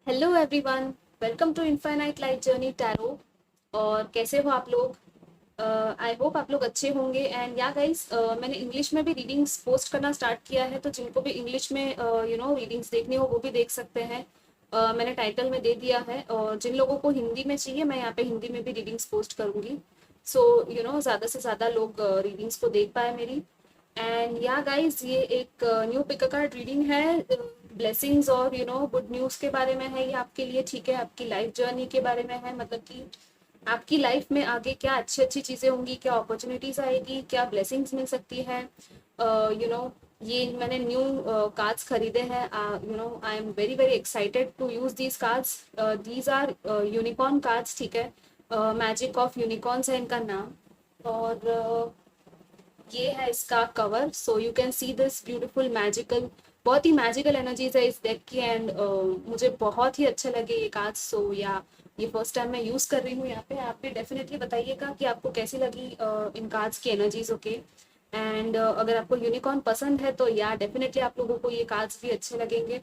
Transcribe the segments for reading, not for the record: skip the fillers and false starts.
Hello everyone, welcome to infinite light journey tarot. और कैसे हो आप लोग? आई होप आप लोग अच्छे होंगे। एंड या गाइस, मैंने इंग्लिश में भी रीडिंग्स पोस्ट करना स्टार्ट किया है, तो जिनको भी इंग्लिश में रीडिंग्स देखनी हो वो भी देख सकते हैं। मैंने टाइटल में दे दिया है, और जिन लोगों को हिंदी में चाहिए मैं यहाँ पे हिंदी में भी रीडिंग्स पोस्ट करूँगी। सो ज़्यादा से ज़्यादा लोग रीडिंग्स को देख पाए मेरी। एंड या गाइस, ये एक new pick a card reading है। ब्लेसिंग्स और गुड न्यूज़ के बारे में है ये आपके लिए, ठीक है? आपकी लाइफ जर्नी के बारे में है, मतलब कि आपकी लाइफ में आगे क्या अच्छी अच्छी चीज़ें होंगी, क्या अपॉर्चुनिटीज़ आएगी, क्या ब्लेसिंग्स मिल सकती है। ये मैंने न्यू कार्ड्स खरीदे हैं। I am very very excited to use these cards. These are unicorn cards, ठीक है? मैजिक ऑफ यूनिकॉर्न्स है इनका नाम। और ये है इसका cover. So you can see this beautiful magical, बहुत ही मैजिकल एनर्जीज है इस डेक की। एंड मुझे बहुत ही अच्छे लगे ये कार्ड्स। सो या ये फर्स्ट टाइम मैं यूज़ कर रही हूँ यहाँ पे। आप भी डेफिनेटली बताइएगा कि आपको कैसी लगी इन कार्ड्स की एनर्जीज। ओके। एंड अगर आपको यूनिकॉर्न पसंद है तो या डेफिनेटली आप लोगों को ये कार्ड्स भी अच्छे लगेंगे।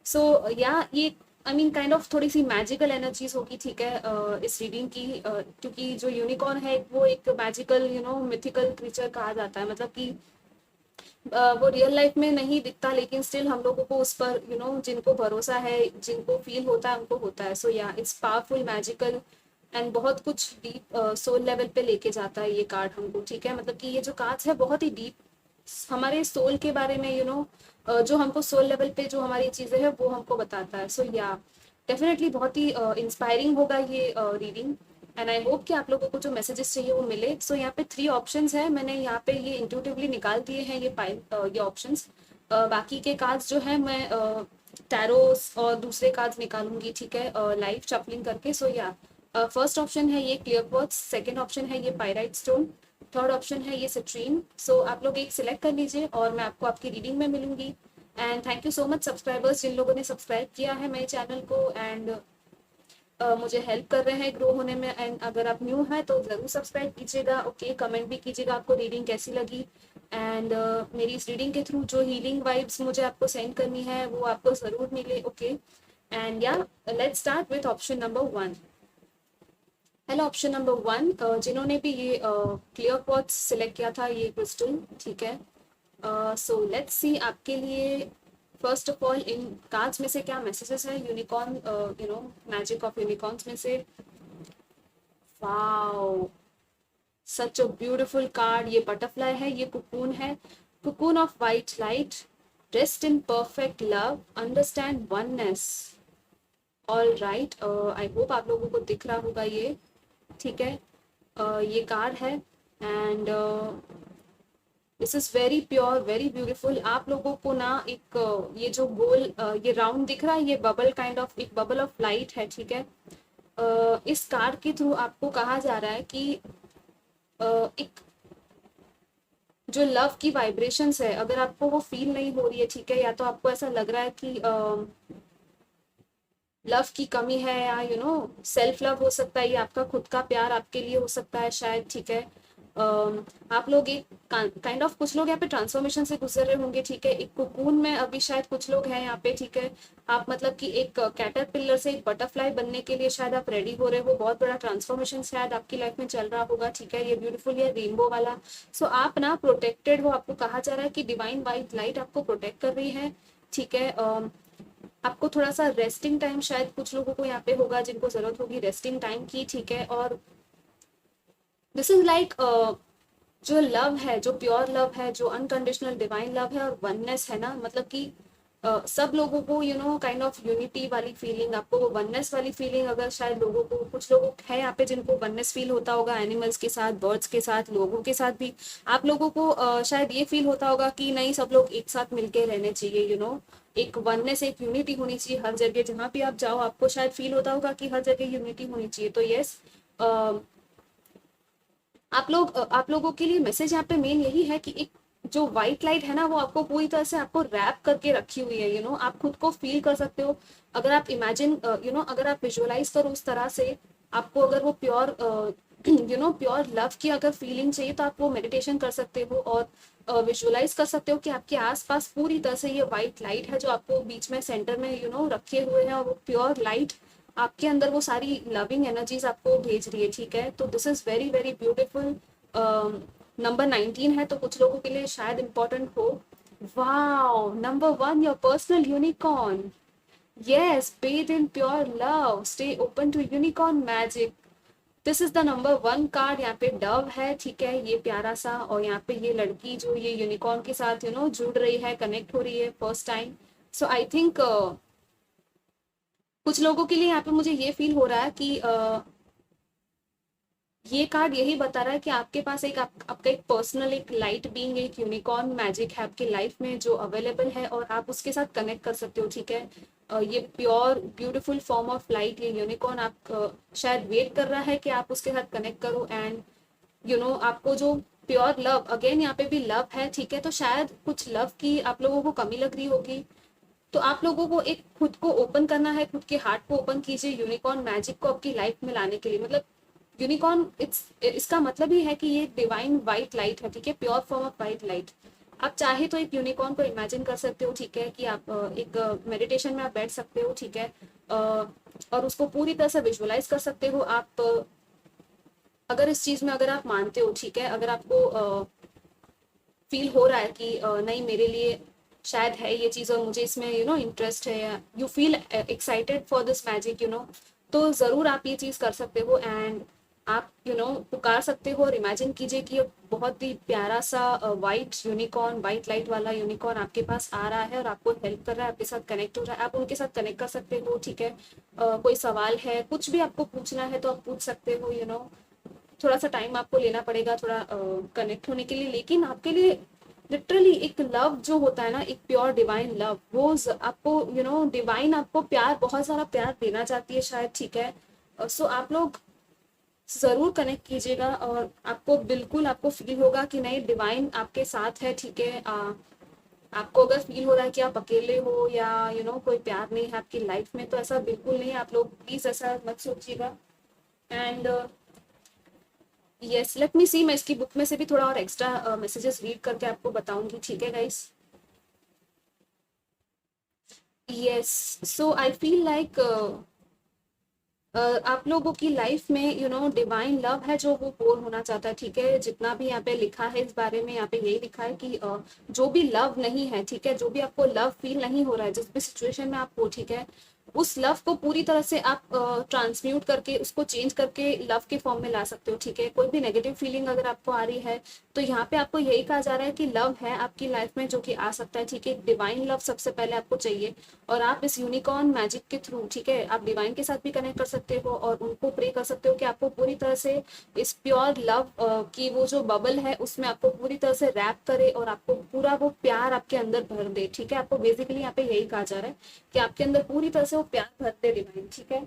सो या ये आई मीन काइंड ऑफ थोड़ी सी मैजिकल एनर्जीज होगी, ठीक है? इस रीडिंग की, क्योंकि जो यूनिकॉर्न है वो एक मैजिकल मिथिकल क्रीचर कहा जाता है। मतलब कि वो रियल लाइफ में नहीं दिखता, लेकिन स्टिल हम लोगों को उस पर जिनको भरोसा है, जिनको फील होता है, उनको होता है। सो या इट्स पावरफुल, मैजिकल एंड बहुत कुछ डीप सोल लेवल पे लेके जाता है ये कार्ड हमको, ठीक है? मतलब कि ये जो कार्ड्स है बहुत ही डीप हमारे सोल के बारे में, जो हमको सोल लेवल पे जो हमारी चीज़ें हैं वो हमको बताता है। सो या डेफिनेटली बहुत ही इंस्पायरिंग होगा ये रीडिंग। एंड आई होप कि आप लोगों को जो मैसेजेस चाहिए वो मिले। सो यहाँ पे 3 ऑप्शंस है, मैंने यहाँ पे ये इंट्यूटिवली निकाल दिए हैं ये ऑप्शंस। बाकी के कार्ड्स जो है मैं टैरोस और दूसरे कार्ड्स निकालूंगी, ठीक है? लाइव शफलिंग करके। सो या फर्स्ट ऑप्शन है ये क्लियर क्वार्ट्ज, सेकंड ऑप्शन है ये पाइराइट स्टोन, थर्ड ऑप्शन है ये सिट्रीन। सो आप लोग एक सिलेक्ट कर लीजिए और मैं आपको आपकी रीडिंग में मिलूंगी। And thank you so much subscribers, जिन लोगों ने सब्सक्राइब किया है मेरे चैनल को एंड मुझे हेल्प कर रहे हैं ग्रो होने में। एंड अगर आप न्यू हैं तो ज़रूर सब्सक्राइब कीजिएगा। ओके, कमेंट भी कीजिएगा आपको रीडिंग कैसी लगी। एंड मेरी इस रीडिंग के थ्रू जो हीलिंग वाइब्स मुझे आपको सेंड करनी है वो आपको ज़रूर मिले। ओके। एंड या let's start with option number 1। Hello option number 1, जिन्होंने भी ये क्लियर क्वार्ट्ज सिलेक्ट किया था, ये क्रिस्टल, ठीक है? सो लेट्स सी आपके लिए first of all in cards में से क्या मैसेजेस है यूनिकॉर्न, मैजिक ऑफ यूनिकॉर्न्स में से। Wow, such a beautiful card. ये बटरफ्लाई है, ये कुकून है, cocoon of white light, rest in perfect love, understand oneness. All right, I hope आप लोगों को दिख रहा होगा ये, ठीक है? ये कार्ड है। And this is very pure, very beautiful. आप लोगों को ना एक ये जो गोल, ये राउंड दिख रहा है, ये बबल काइंड ऑफ, एक बबल ऑफ लाइट है, ठीक है? इस कार्ड के थ्रू आपको कहा जा रहा है कि एक जो लव की वाइब्रेशंस है, अगर आपको वो फील नहीं हो रही है, ठीक है? या तो आपको ऐसा लग रहा है कि लव की कमी है, या सेल्फ लव हो सकता है, ये आपका खुद का प्यार आपके लिए हो सकता है शायद, ठीक है? आप लोग एक काइंड ऑफ, कुछ लोग यहाँ पे ट्रांसफॉर्मेशन से गुजर रहे होंगे, ठीक है? एक कुकून में अभी शायद कुछ लोग हैं यहाँ पे, ठीक है? आप मतलब कि एक कैटरपिलर से एक बटरफ्लाई बनने के लिए शायद आप रेडी हो रहे हो। बहुत बड़ा ट्रांसफॉर्मेशन शायद आपकी लाइफ में चल रहा होगा, ठीक है? ये ब्यूटीफुल, ये रेनबो वाला। सो आप ना प्रोटेक्टेड हो, आपको कहा जा रहा है कि डिवाइन वाइट लाइट आपको प्रोटेक्ट कर रही है, ठीक है? आपको थोड़ा सा रेस्टिंग टाइम शायद कुछ लोगों को यहाँ पे होगा, जिनको जरूरत होगी रेस्टिंग टाइम की, ठीक है? और दिस इज लाइक जो लव है, जो प्योर लव है, जो अनकंडीशनल डिवाइन लव है और वननेस है ना, मतलब कि सब लोगों को काइंड ऑफ यूनिटी वाली फीलिंग, आपको वो वननेस वाली फीलिंग, अगर शायद लोगों को, कुछ लोग हैं यहाँ पे जिनको वननेस फील होता होगा एनिमल्स के साथ, बर्ड्स के साथ, लोगों के साथ भी। आप लोगों को शायद ये फील होता होगा कि नहीं, सब लोग एक साथ मिलके रहने चाहिए, एक वननेस, एक यूनिटी होनी चाहिए हर जगह। जहाँ भी आप जाओ आपको शायद फील होता होगा कि हर जगह यूनिटी होनी चाहिए। तो यस, आप लोगों के लिए मैसेज यहाँ पे मेन यही है कि एक जो व्हाइट लाइट है ना, वो आपको पूरी तरह से आपको रैप करके रखी हुई है। आप खुद को फील कर सकते हो। अगर आप इमेजिन, अगर आप विजुअलाइज करो उस तरह से आपको अगर वो प्योर प्योर लव की अगर फीलिंग चाहिए तो आप वो मेडिटेशन कर सकते हो और विजुअलाइज कर सकते हो कि आपके आसपास पूरी तरह से ये वाइट लाइट है जो आपको बीच में सेंटर में रखे हुए हैं, और वो प्योर लाइट आपके अंदर वो सारी लविंग एनर्जीज आपको भेज रही है, ठीक है। तो this is very very beautiful. Number 19 है तो कुछ लोगों के लिए शायद इम्पोर्टेंट हो। Wow, number 1, your personal unicorn. Yes, bathe in pure love. Stay open to unicorn magic. This is the number 1 card. यहाँ पे डव है, ठीक है, ये प्यारा सा, और यहाँ पे ये लड़की जो ये यूनिकॉर्न के साथ जुड़ रही है, कनेक्ट हो रही है first time. So I think कुछ लोगों के लिए यहाँ पे मुझे ये फील हो रहा है कि ये कार्ड यही बता रहा है कि आपके पास आपका एक पर्सनल एक लाइट बीइंग, एक यूनिकॉर्न मैजिक है आपके लाइफ में जो अवेलेबल है और आप उसके साथ कनेक्ट कर सकते हो, ठीक है। ये pure beautiful form of light, ये यूनिकॉर्न आप शायद वेट कर रहा है कि आप उसके साथ कनेक्ट करो, एंड आपको जो प्योर लव, अगेन यहाँ पे भी लव है, ठीक है। तो शायद कुछ लव की आप लोगों को कमी लग रही होगी, तो आप लोगों को एक खुद को ओपन करना है, खुद के हार्ट को ओपन कीजिए यूनिकॉर्न मैजिक को आपकी लाइफ में लाने के लिए। मतलब यूनिकॉर्न इसका मतलब ही है कि ये डिवाइन वाइट लाइट है, ठीक है, pure form of white light. आप चाहे तो एक यूनिकॉर्न को इमेजिन कर सकते हो, ठीक है, कि आप एक मेडिटेशन में आप बैठ सकते हो, ठीक है, और उसको पूरी तरह से विजुअलाइज कर सकते हो आप। अगर इस चीज में अगर आप मानते हो, ठीक है, अगर आपको फील हो रहा है कि नहीं मेरे लिए शायद है ये चीज़ और मुझे इसमें इंटरेस्ट है, you feel excited for this magic, तो ज़रूर आप ये चीज़ कर सकते हो, एंड आप पुकार सकते हो और इमेजिन कीजिए कि बहुत ही प्यारा सा वाइट यूनिकॉर्न, वाइट लाइट वाला यूनिकॉर्न आपके पास आ रहा है और आपको हेल्प कर रहा है, आपके साथ कनेक्ट हो रहा है, आप उनके साथ कनेक्ट कर सकते हो, ठीक है। कोई सवाल है, कुछ भी आपको पूछना है तो आप पूछ सकते हो, थोड़ा सा टाइम आपको लेना पड़ेगा थोड़ा कनेक्ट होने के लिए, लेकिन आपके लिए लिटरली एक लव जो होता है ना, एक प्योर डिवाइन लव, वो आपको डिवाइन आपको प्यार, बहुत सारा प्यार देना चाहती है शायद, ठीक है। सो आप लोग जरूर कनेक्ट कीजिएगा और आपको बिल्कुल आपको फील होगा कि नहीं डिवाइन आपके साथ है, ठीक है। आपको अगर फील हो रहा है कि आप अकेले हो या कोई प्यार नहीं है आपकी लाइफ में, तो ऐसा बिल्कुल नहीं, आप लोग प्लीज ऐसा मत सोचिएगा। एंड यस, लेट मी सी, मैं इसकी बुक में से भी थोड़ा और एक्स्ट्रा मैसेजेस रीड करके आपको बताऊंगी, ठीक है guys. Yes, so I feel like आप लोगों की लाइफ में डिवाइन लव है जो वो पोर होना चाहता है, ठीक है। जितना भी यहाँ पे लिखा है इस बारे में, यहाँ पे यही लिखा है कि जो भी लव नहीं है, ठीक है, जो भी आपको लव फील नहीं हो रहा है, जिस भी सिचुएशन में आप हो, ठीक है, उस लव को पूरी तरह से आप ट्रांसम्यूट करके उसको चेंज करके लव के फॉर्म में ला सकते हो, ठीक है। कोई भी नेगेटिव फीलिंग अगर आपको आ रही है तो यहाँ पे आपको यही कहा जा रहा है कि लव है आपकी लाइफ में जो कि आ सकता है, ठीक है। डिवाइन लव सबसे पहले आपको चाहिए, और आप इस यूनिकॉर्न मैजिक के थ्रू, ठीक है, आप डिवाइन के साथ भी कनेक्ट कर सकते हो और उनको प्रे कर सकते हो कि आपको पूरी तरह से इस प्योर लव की वो जो बबल है उसमें आपको पूरी तरह से रैप करे और आपको पूरा वो प्यार आपके अंदर भर दे, ठीक है। आपको बेसिकली यहाँ पे यही कहा जा रहा है कि आपके अंदर पूरी तरह से वो प्यार भर दे डिवाइन, ठीक है।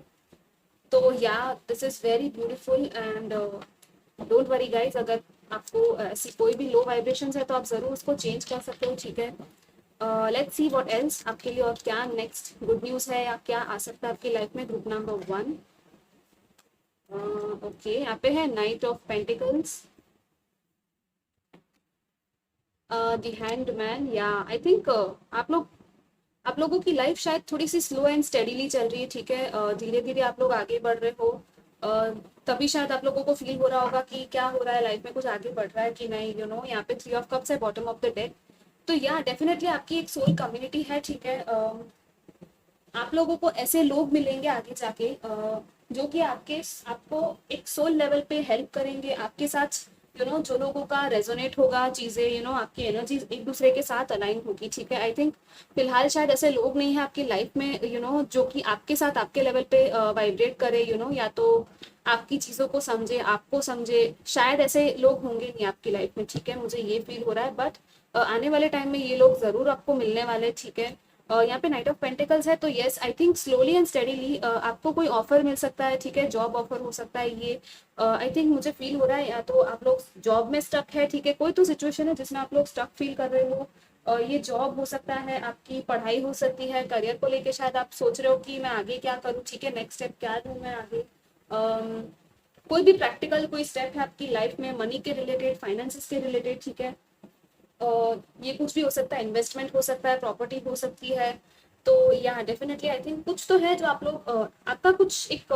तो या this is very beautiful, and don't worry guys, अगर आपको ऐसी कोई भी लो वाइब्रेशंस है तो आप जरूर उसको चेंज कर सकते हो, ठीक है। लेट्स सी व्हाट एल्स आपके लिए और क्या नेक्स्ट गुड न्यूज है या क्या आ सकता है आपकी लाइफ में। ग्रुप नंबर 1, ओके, यहाँ पे है night of pentacles, the handman. या आई थिंक आप लोगों की लाइफ शायद थोड़ी सी स्लो एंड स्टेडीली चल रही है, ठीक है, धीरे धीरे आप लोग आगे बढ़ रहे हो, तभी शायद आप लोगों को फील हो रहा होगा कि क्या हो रहा है लाइफ में, कुछ आगे बढ़ रहा है कि नहीं, यहाँ पे 3 ऑफ कप्स है बॉटम ऑफ द डेक। तो या डेफिनेटली आपकी एक सोल कम्युनिटी है, ठीक है। आप लोगों को ऐसे लोग मिलेंगे आगे जाके जो कि आपको एक सोल लेवल पे हेल्प करेंगे आपके साथ, जो लोगों का रेजोनेट होगा चीजें, आपकी एनर्जी एक दूसरे के साथ अलाइन होगी, ठीक है। आई थिंक फिलहाल शायद ऐसे लोग नहीं है आपकी लाइफ में, जो कि आपके साथ आपके लेवल पे वाइब्रेट करे, या तो आपकी चीजों को समझे, आपको समझे, शायद ऐसे लोग होंगे नहीं आपकी लाइफ में, ठीक है, मुझे ये फील हो रहा है। बट आने वाले टाइम में ये लोग जरूर आपको मिलने वाले, ठीक है। यहाँ पे नाइट ऑफ पेंटिकल्स है, तो yes, I think slowly and steadily आपको कोई ऑफर मिल सकता है, ठीक है, जॉब ऑफर हो सकता है ये। आई थिंक मुझे फील हो रहा है या तो आप लोग जॉब में स्टक है, ठीक है, कोई तो सिचुएशन है जिसमें आप लोग स्टक फील कर रहे हो, ये जॉब हो सकता है, आपकी पढ़ाई हो सकती है, करियर को लेके शायद आप सोच रहे हो कि मैं आगे क्या करूँ, ठीक है, नेक्स्ट स्टेप क्या लूँ मैं आगे। कोई भी प्रैक्टिकल कोई स्टेप है आपकी लाइफ में मनी के रिलेटेड, फाइनेंसेस के रिलेटेड, ठीक है, ये कुछ भी हो सकता है, इन्वेस्टमेंट हो सकता है, प्रॉपर्टी हो सकती है। तो या डेफिनेटली आई थिंक कुछ तो है जो आप लोग आपका कुछ एक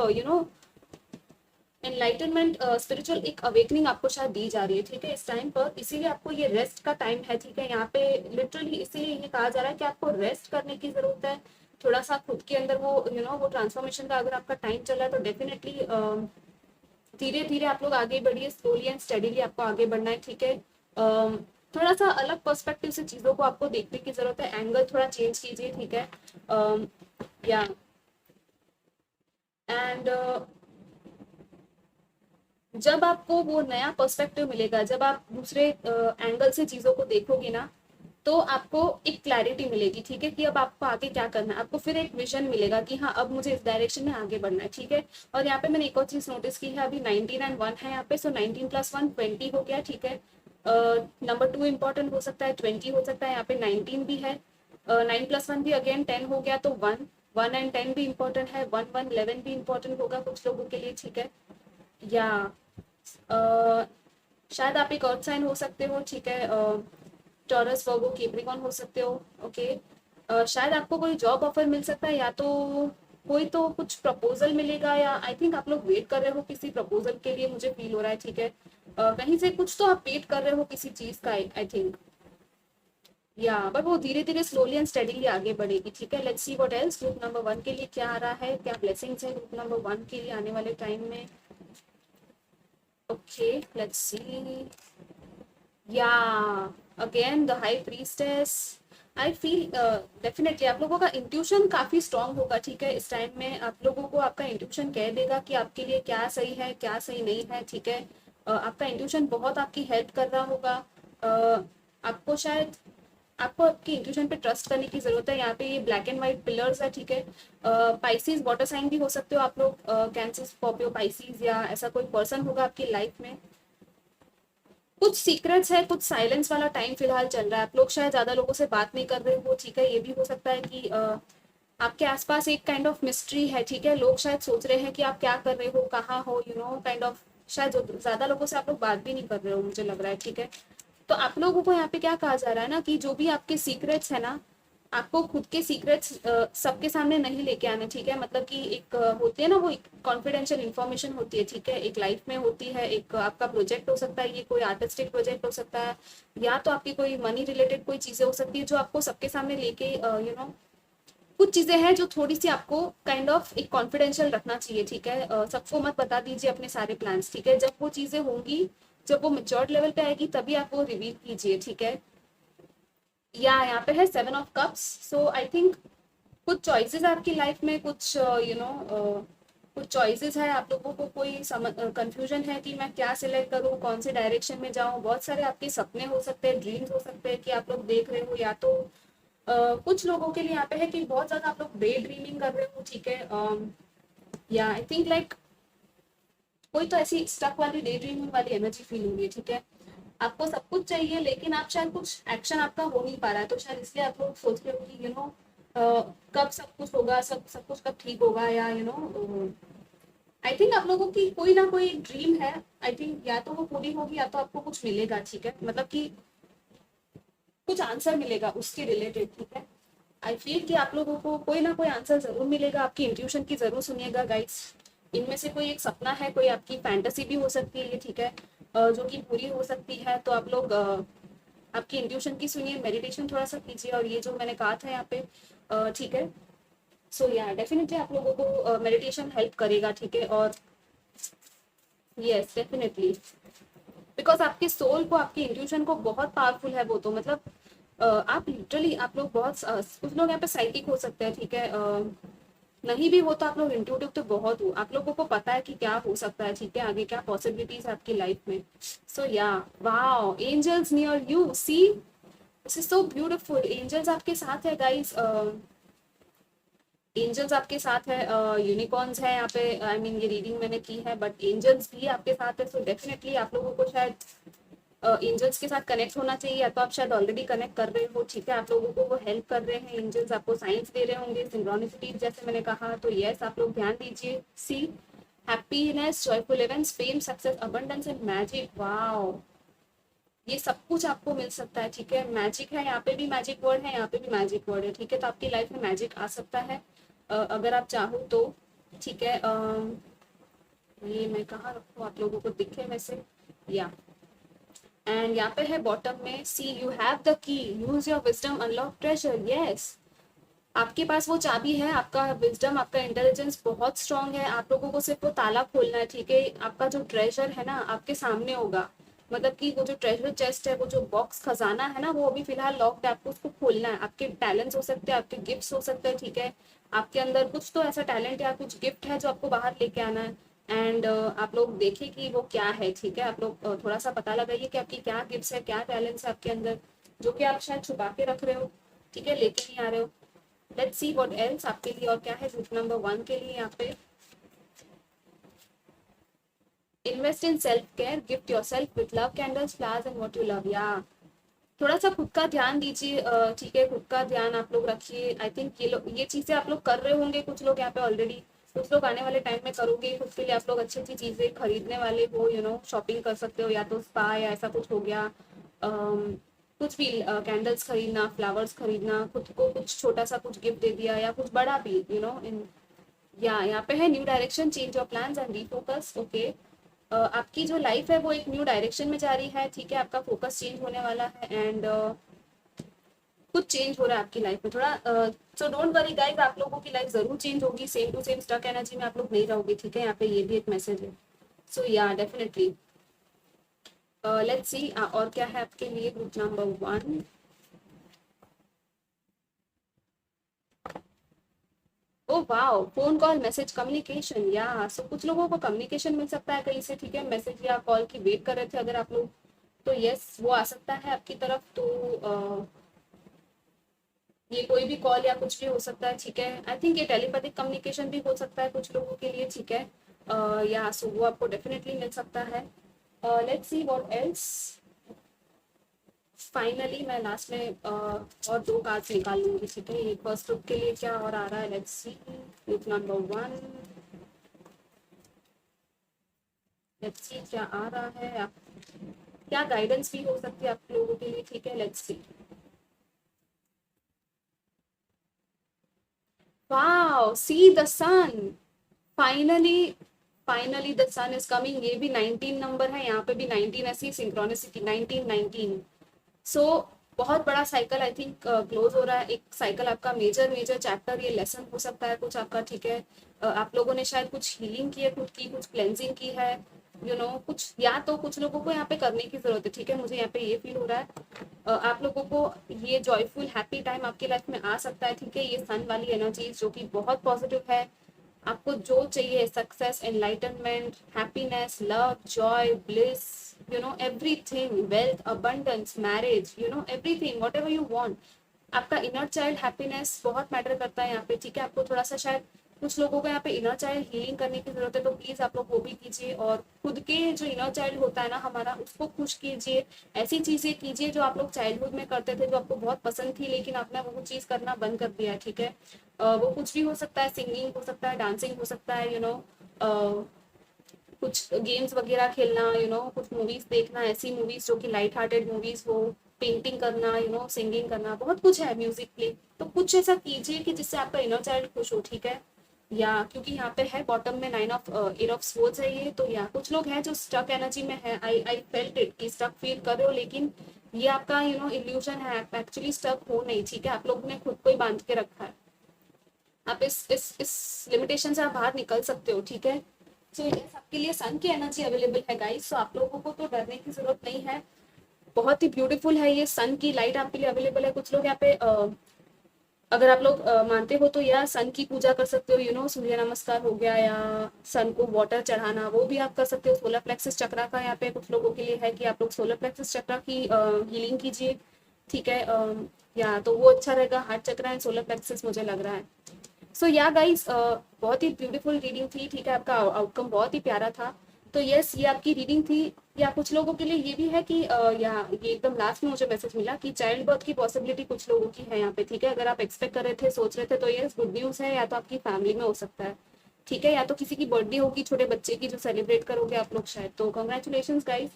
एनलाइटनमेंट, स्पिरिचुअल एक अवेकनिंग आपको शायद दी जा रही है, ठीक है, इस टाइम पर। इसीलिए आपको ये रेस्ट का टाइम है, ठीक है, यहाँ पे लिटरली इसीलिए ये कहा जा रहा है कि आपको रेस्ट करने की जरूरत है, थोड़ा सा खुद के अंदर वो वो ट्रांसफॉर्मेशन का अगर आपका टाइम चल रहा है तो डेफिनेटली धीरे धीरे आप लोग आगे बढ़िए, स्लोली एंड स्टडीली आपको आगे बढ़ना है, ठीक है। थोड़ा सा अलग पर्सपेक्टिव से चीज़ों को आपको देखने की जरूरत है, एंगल थोड़ा चेंज कीजिए, ठीक है। या एंड जब आपको वो नया पर्सपेक्टिव मिलेगा, जब आप दूसरे एंगल से चीज़ों को देखोगे ना, तो आपको एक क्लैरिटी मिलेगी, ठीक है, कि अब आपको आगे क्या करना है। आपको फिर एक विजन मिलेगा कि हाँ अब मुझे इस डायरेक्शन में आगे बढ़ना है, ठीक है। और यहाँ पे मैंने एक और चीज़ नोटिस की है, अभी 19 एंड 1 है यहाँ पे, सो 19 + 1 20 हो गया, ठीक है। नंबर 2 इंपॉर्टेंट हो सकता है, 20 हो सकता है, यहाँ पे 19 भी है, 9 + 1 भी अगेन 10 हो गया, तो 1 1 एंड 10 भी इंपॉर्टेंट है, 1 1 11 भी इंपॉर्टेंट होगा कुछ लोगों के लिए, ठीक है। या शायद आप एक अर्थ साइन हो सकते हो, ठीक है, टॉरस, वर्गो, कैप्रिकॉर्न हो सकते हो, ओके। शायद आपको कोई जॉब ऑफर मिल सकता है, या तो कोई तो कुछ प्रपोजल मिलेगा, या आई थिंक आप लोग वेट कर रहे हो किसी प्रपोजल के लिए, मुझे फील हो रहा है, ठीक है। कहीं से कुछ तो आप वेट कर रहे हो किसी चीज का, आई थिंक, या बट वो धीरे धीरे स्लोली एंड स्टडीली आगे बढ़ेगी, ठीक है। Let's see what else group number 1 के लिए क्या आ रहा है, क्या ब्लेसिंग्स है ग्रुप नंबर 1 के लिए आने वाले टाइम में। Okay, let's see. Yeah again the high priestess, I feel definitely आप लोगों का इंट्यूशन काफी स्ट्रांग होगा, ठीक है, इस टाइम में आप लोगों को आपका इंट्यूशन कह देगा कि आपके लिए क्या सही है क्या सही नहीं है, ठीक है। आपका इंट्यूशन बहुत आपकी हेल्प कर रहा होगा। आपको शायद आपको आपकी इंट्यूशन पे ट्रस्ट करने की जरूरत है। यहाँ पे ये ब्लैक एंड व्हाइट पिलर्स है, ठीक है। पाइसिस वाटर साइन भी हो सकते हो आप लोग, कैंसर, स्कॉर्पियो, पाइसिस, या ऐसा कोई पर्सन होगा आपकी लाइफ में। कुछ सीक्रेट्स है, कुछ साइलेंस वाला टाइम फिलहाल चल रहा है, आप लोग शायद ज्यादा लोगों से बात नहीं कर रहे हो, ठीक है। ये भी हो सकता है कि आपके आसपास एक काइंड ऑफ मिस्ट्री है, ठीक है, लोग शायद सोच रहे हैं कि आप क्या कर रहे हो, कहाँ हो, काइंड ऑफ शायद ज्यादा लोगों से आप लोग बात भी नहीं कर रहे हो, मुझे लग रहा है, ठीक है। तो आप लोगों को यहाँ पे क्या कहा जा रहा है ना, कि जो भी आपके सीक्रेट्स है ना, आपको खुद के सीक्रेट्स सबके सामने नहीं लेके आने, ठीक है। मतलब कि एक होती है ना, वो एक कॉन्फिडेंशियल इन्फॉर्मेशन होती है, ठीक है, एक लाइफ में होती है, एक आपका प्रोजेक्ट हो सकता है, ये कोई आर्टिस्टिक प्रोजेक्ट हो सकता है, या तो आपकी कोई मनी रिलेटेड कोई चीजें हो सकती है, जो आपको सबके सामने लेके कुछ चीजें हैं जो थोड़ी सी आपको काइंड ऑफ एक कॉन्फिडेंशियल रखना चाहिए, ठीक है। सबको मत बता दीजिए अपने सारे प्लान्स, ठीक है। जब वो चीजें होंगी, जब वो मेच्योर्ड लेवल पे आएगी, तभी आप वो रिवील कीजिए, ठीक है। या यहाँ पे है 7 of cups, so I think कुछ चॉइसेस है आपकी लाइफ में, कुछ कुछ चॉइसेस है, आप लोगों को कोई कंफ्यूजन है कि मैं क्या सिलेक्ट करूँ, कौन से डायरेक्शन में जाऊँ। बहुत सारे आपके सपने हो सकते हैं, ड्रीम्स हो सकते हैं कि आप लोग देख रहे हो, या तो कुछ लोगों के लिए यहाँ पे है कि बहुत ज्यादा आप लोग डे ड्रीमिंग कर रहे हो, ठीक है। या आई थिंक लाइक कोई तो ऐसी स्टक वाली डे ड्रीमिंग वाली एनर्जी फील हो रही है, ठीक है। आपको सब कुछ चाहिए, लेकिन आप शायद कुछ एक्शन आपका हो नहीं पा रहा है, तो शायद इसलिए आप लोग सोच रहे हो कि कब सब कुछ होगा, सब कुछ कब ठीक होगा, या आई थिंक आप लोगों की कोई ना कोई ड्रीम है, आई थिंक या तो वो पूरी होगी, या तो आपको कुछ मिलेगा, ठीक है, मतलब कि कुछ आंसर मिलेगा उसके रिलेटेड, ठीक है। आई फील कि आप लोगों को कोई ना कोई आंसर जरूर मिलेगा, आपकी इंट्यूशन की जरूर सुनिएगा गाइस। इनमें से कोई एक सपना है, कोई आपकी फैंटेसी भी हो सकती है ये, ठीक है, जो कि पूरी हो सकती है। तो आप लोग आपकी इंट्यूशन की सुनिए, मेडिटेशन थोड़ा सा कीजिए, और ये जो मैंने कहा था यहाँ पे, ठीक है। सो या डेफिनेटली आप लोगों को मेडिटेशन हेल्प करेगा, ठीक है। और यस डेफिनेटली, बिकॉज आपके सोल को, आपकी इंट्यूशन को बहुत पावरफुल है वो, तो मतलब आप लिटरली आप लोग बहुत कुछ लोग यहाँ पे साइकिक हो सकते हैं, ठीक है। नहीं भी हो तो आप लोग इंट्यूटिव तो बहुत हो, आप लोगों को पता है कि क्या हो सकता है, ठीक है, आगे क्या पॉसिबिलिटीज है आपकी लाइफ में। So yeah wow, angels near you, see this is so beautiful. Angels आपके साथ है गाइस, एंजल्स आपके साथ है, यूनिकॉर्न्स है यहाँ पे, आई मीन ये रीडिंग मैंने की है, बट एंजल्स भी आपके साथ है। सो डेफिनेटली आप लोगों को शायद एंजल्स के साथ कनेक्ट होना चाहिए, या तो आप शायद ऑलरेडी कनेक्ट कर रहे हो, ठीक है। आप लोगों को वो हेल्प कर रहे हैं, एंजल्स आपको साइंस दे रहे होंगे, सिंक्रोनिसिटीज जैसे मैंने कहा। तो यस, आप लोग ध्यान दीजिए, see happiness, joyful events, fame, success, abundance and magic. Wow, ये सब कुछ आपको मिल सकता है, ठीक है। मैजिक है, यहाँ पे भी मैजिक वर्ड है, यहाँ पे भी मैजिक वर्ड है, ठीक है। तो आपकी लाइफ में मैजिक आ सकता है अगर आप चाहो तो, ठीक है। ये मैं कहाँ रखूँ, आप लोगों को दिखे वैसे, या एंड यहाँ पे है बॉटम में, see you have the key, use your wisdom, unlock treasure. Yes, आपके पास वो चाबी है, आपका विजडम, आपका इंटेलिजेंस बहुत स्ट्रांग है, आप लोगों को सिर्फ वो ताला खोलना है, ठीक है। आपका जो ट्रेजर है ना आपके सामने होगा, मतलब कि वो जो ट्रेजर चेस्ट है, वो जो बॉक्स खजाना है ना, वो अभी फिलहाल लॉक्ड है, आपको उसको खोलना है। आपके टैलेंट्स हो सकते हैं, आपके गिफ्ट्स हो सकते हैं, ठीक है। आपके अंदर कुछ तो ऐसा टैलेंट या कुछ गिफ्ट है जो आपको बाहर लेके आना है। एंड आप लोग देखिए कि वो क्या है, ठीक है। आप लोग थोड़ा सा पता लगाइए कि आपकी क्या गिफ्ट्स है, क्या टैलेंट्स है आपके अंदर, जो कि आप शायद छुपा के रख रहे हो, ठीक है, लेके नहीं आ रहे हो। लेट्स सी व्हाट एल्स आपके लिए और क्या है रूट नंबर 1 के लिए। यहाँ पे invest in self care, gift yourself with love candles, flowers and what you love. या थोड़ा सा खुद का ध्यान दीजिए, ठीक है, खुद का ध्यान आप लोग रखिए। आई थिंक ये चीजें आप लोग कर रहे होंगे, कुछ लोग यहाँ पे ऑलरेडी, कुछ लोग आने वाले टाइम में करोगे। खुद के लिए आप लोग अच्छी अच्छी चीजें खरीदने वाले हो, शॉपिंग कर सकते हो, या तो स्पा या ऐसा कुछ हो गया, कुछ भी कैंडल्स खरीदना, फ्लावर्स खरीदना, खुद को कुछ छोटा सा कुछ गिफ्ट दे दिया, या कुछ बड़ा भी, इन या यहाँ पे है new direction, change your plans and refocus. Okay, आपकी जो लाइफ है वो एक न्यू डायरेक्शन में जा रही है, ठीक है। आपका फोकस चेंज होने वाला है एंड कुछ चेंज हो रहा है आपकी लाइफ में थोड़ा। सो डोंट वरी गाइस, आप लोगों की लाइफ जरूर चेंज होगी, same to same stuck energy में आप लोग नहीं रहोगे, ठीक है। यहाँ पे ये भी एक मैसेज है। सो या डेफिनेटली लेट्स सी और क्या है आपके लिए group number 1। Oh wow, phone call, message, communication. या सो कुछ लोगों को कम्युनिकेशन मिल सकता है कहीं से, ठीक है। मैसेज या कॉल की वेट कर रहे थे अगर आप लोग, तो यस वो आ सकता है आपकी तरफ। तो ये कोई भी कॉल या कुछ भी हो सकता है, ठीक है। आई थिंक ये टेलीपैथिक कम्युनिकेशन भी हो सकता है कुछ लोगों के लिए, ठीक है। या सो वो आपको डेफिनेटली मिल सकता है। Let's see what else. Finally मैं लास्ट में और 2 कार्ड्स निकाल लूंगी, ठीक है। ये फर्स्ट ग्रुप के लिए क्या और आ रहा है, let's see group number 1। Let's see क्या आ रहा है, आप क्या गाइडेंस भी हो सकती है आप लोगों के लिए, ठीक है। Let's see. Wow, see the sun, finally finally the sun is coming. ये भी 19 नंबर है, यहाँ पे भी 19, ऐसी सिंक्रोनिसिटी 19 19। सो बहुत बड़ा साइकिल आई थिंक क्लोज हो रहा है, एक साइकिल आपका, मेजर मेजर चैप्टर, ये लेसन हो सकता है कुछ आपका, ठीक है। आप लोगों ने शायद कुछ हीलिंग की है खुद की, कुछ क्लेंजिंग की है, कुछ, या तो कुछ लोगों को यहाँ पे करने की जरूरत है, ठीक है। मुझे यहाँ पे ये फील हो रहा है आप लोगों को ये जॉयफुल हैप्पी टाइम आपकी लाइफ में आ सकता है, ठीक है। ये सन वाली एनर्जी जो कि बहुत पॉजिटिव है, आपको जो चाहिए, success, enlightenment, happiness, love, Joy, bliss, everything, wealth, abundance, marriage, everything, whatever you want। आपका इनर चाइल्ड हैप्पीनेस बहुत मैटर करता है यहाँ पे, ठीक है। आपको थोड़ा सा शायद कुछ लोगों को यहाँ पे इनर चाइल्ड हीलिंग करने की जरूरत है, तो प्लीज आप लोग वो भी कीजिए, और खुद के जो इनर चाइल्ड होता है ना हमारा, उसको खुश कीजिए। ऐसी चीजें कीजिए जो आप लोग चाइल्डहुड में करते थे, जो आपको बहुत पसंद थी, लेकिन आपने वो चीज करना बंद कर दिया है, ठीक है। वो कुछ भी हो सकता है, सिंगिंग हो सकता है, डांसिंग हो सकता है, कुछ गेम्स वगैरह खेलना, कुछ मूवीज देखना, ऐसी मूवीज जो कि लाइट हार्टेड मूवीज हो, पेंटिंग करना, सिंगिंग करना, बहुत कुछ है, म्यूजिक प्ले। तो कुछ ऐसा कीजिए कि जिससे आपका इनर चाइल्ड खुश हो, ठीक है। या क्योंकि यहाँ पे है बॉटम में 9 ऑफ एट ऑफ स्वॉर्ड्स है ये, तो या कुछ लोग हैं जो स्टक एनर्जी में है। आई फेल्ट इट कि स्टक फील कर रहे हो, लेकिन ये आपका इल्यूजन है, एक्चुअली स्टक हो नहीं, ठीक है। आप लोगों ने खुद को ही बांध के रखा है। आप इस लिमिटेशन से आप बाहर निकल सकते हो, ठीक है। सो यस, आपके लिए सन की एनर्जी अवेलेबल है गाइस, सो आप लोगों को तो डरने की जरूरत नहीं है। बहुत ही ब्यूटीफुल है ये सन की लाइट आपके लिए अवेलेबल है। कुछ लोग यहाँ पे अगर आप लोग मानते हो तो या सन की पूजा कर सकते हो, सूर्य नमस्कार हो गया, या सन को वाटर चढ़ाना, वो भी आप कर सकते हो। सोलर प्लेक्सस चक्रा का यहाँ पे कुछ लोगों के लिए है कि आप लोग सोलर प्लेक्सस चक्रा की हीलिंग कीजिए, ठीक है। या तो वो अच्छा रहेगा, heart chakra and solar plexus मुझे लग रहा है। सो या गाइस, बहुत ही ब्यूटीफुल रीडिंग थी, ठीक है। आपका आउटकम बहुत ही प्यारा था। तो यस, ये आपकी रीडिंग थी। या कुछ लोगों के लिए ये भी है कि या ये एकदम लास्ट में मुझे मैसेज मिला कि चाइल्ड बर्थ की पॉसिबिलिटी कुछ लोगों की है यहाँ पे, ठीक है। अगर आप एक्सपेक्ट कर रहे थे, सोच रहे थे, तो यस गुड न्यूज है, या तो आपकी फैमिली में हो सकता है, ठीक है, या तो किसी की बर्थडे होगी छोटे बच्चे की जो सेलिब्रेट करोगे आप लोग शायद, तो कॉन्ग्रेचुलेशन गाइज।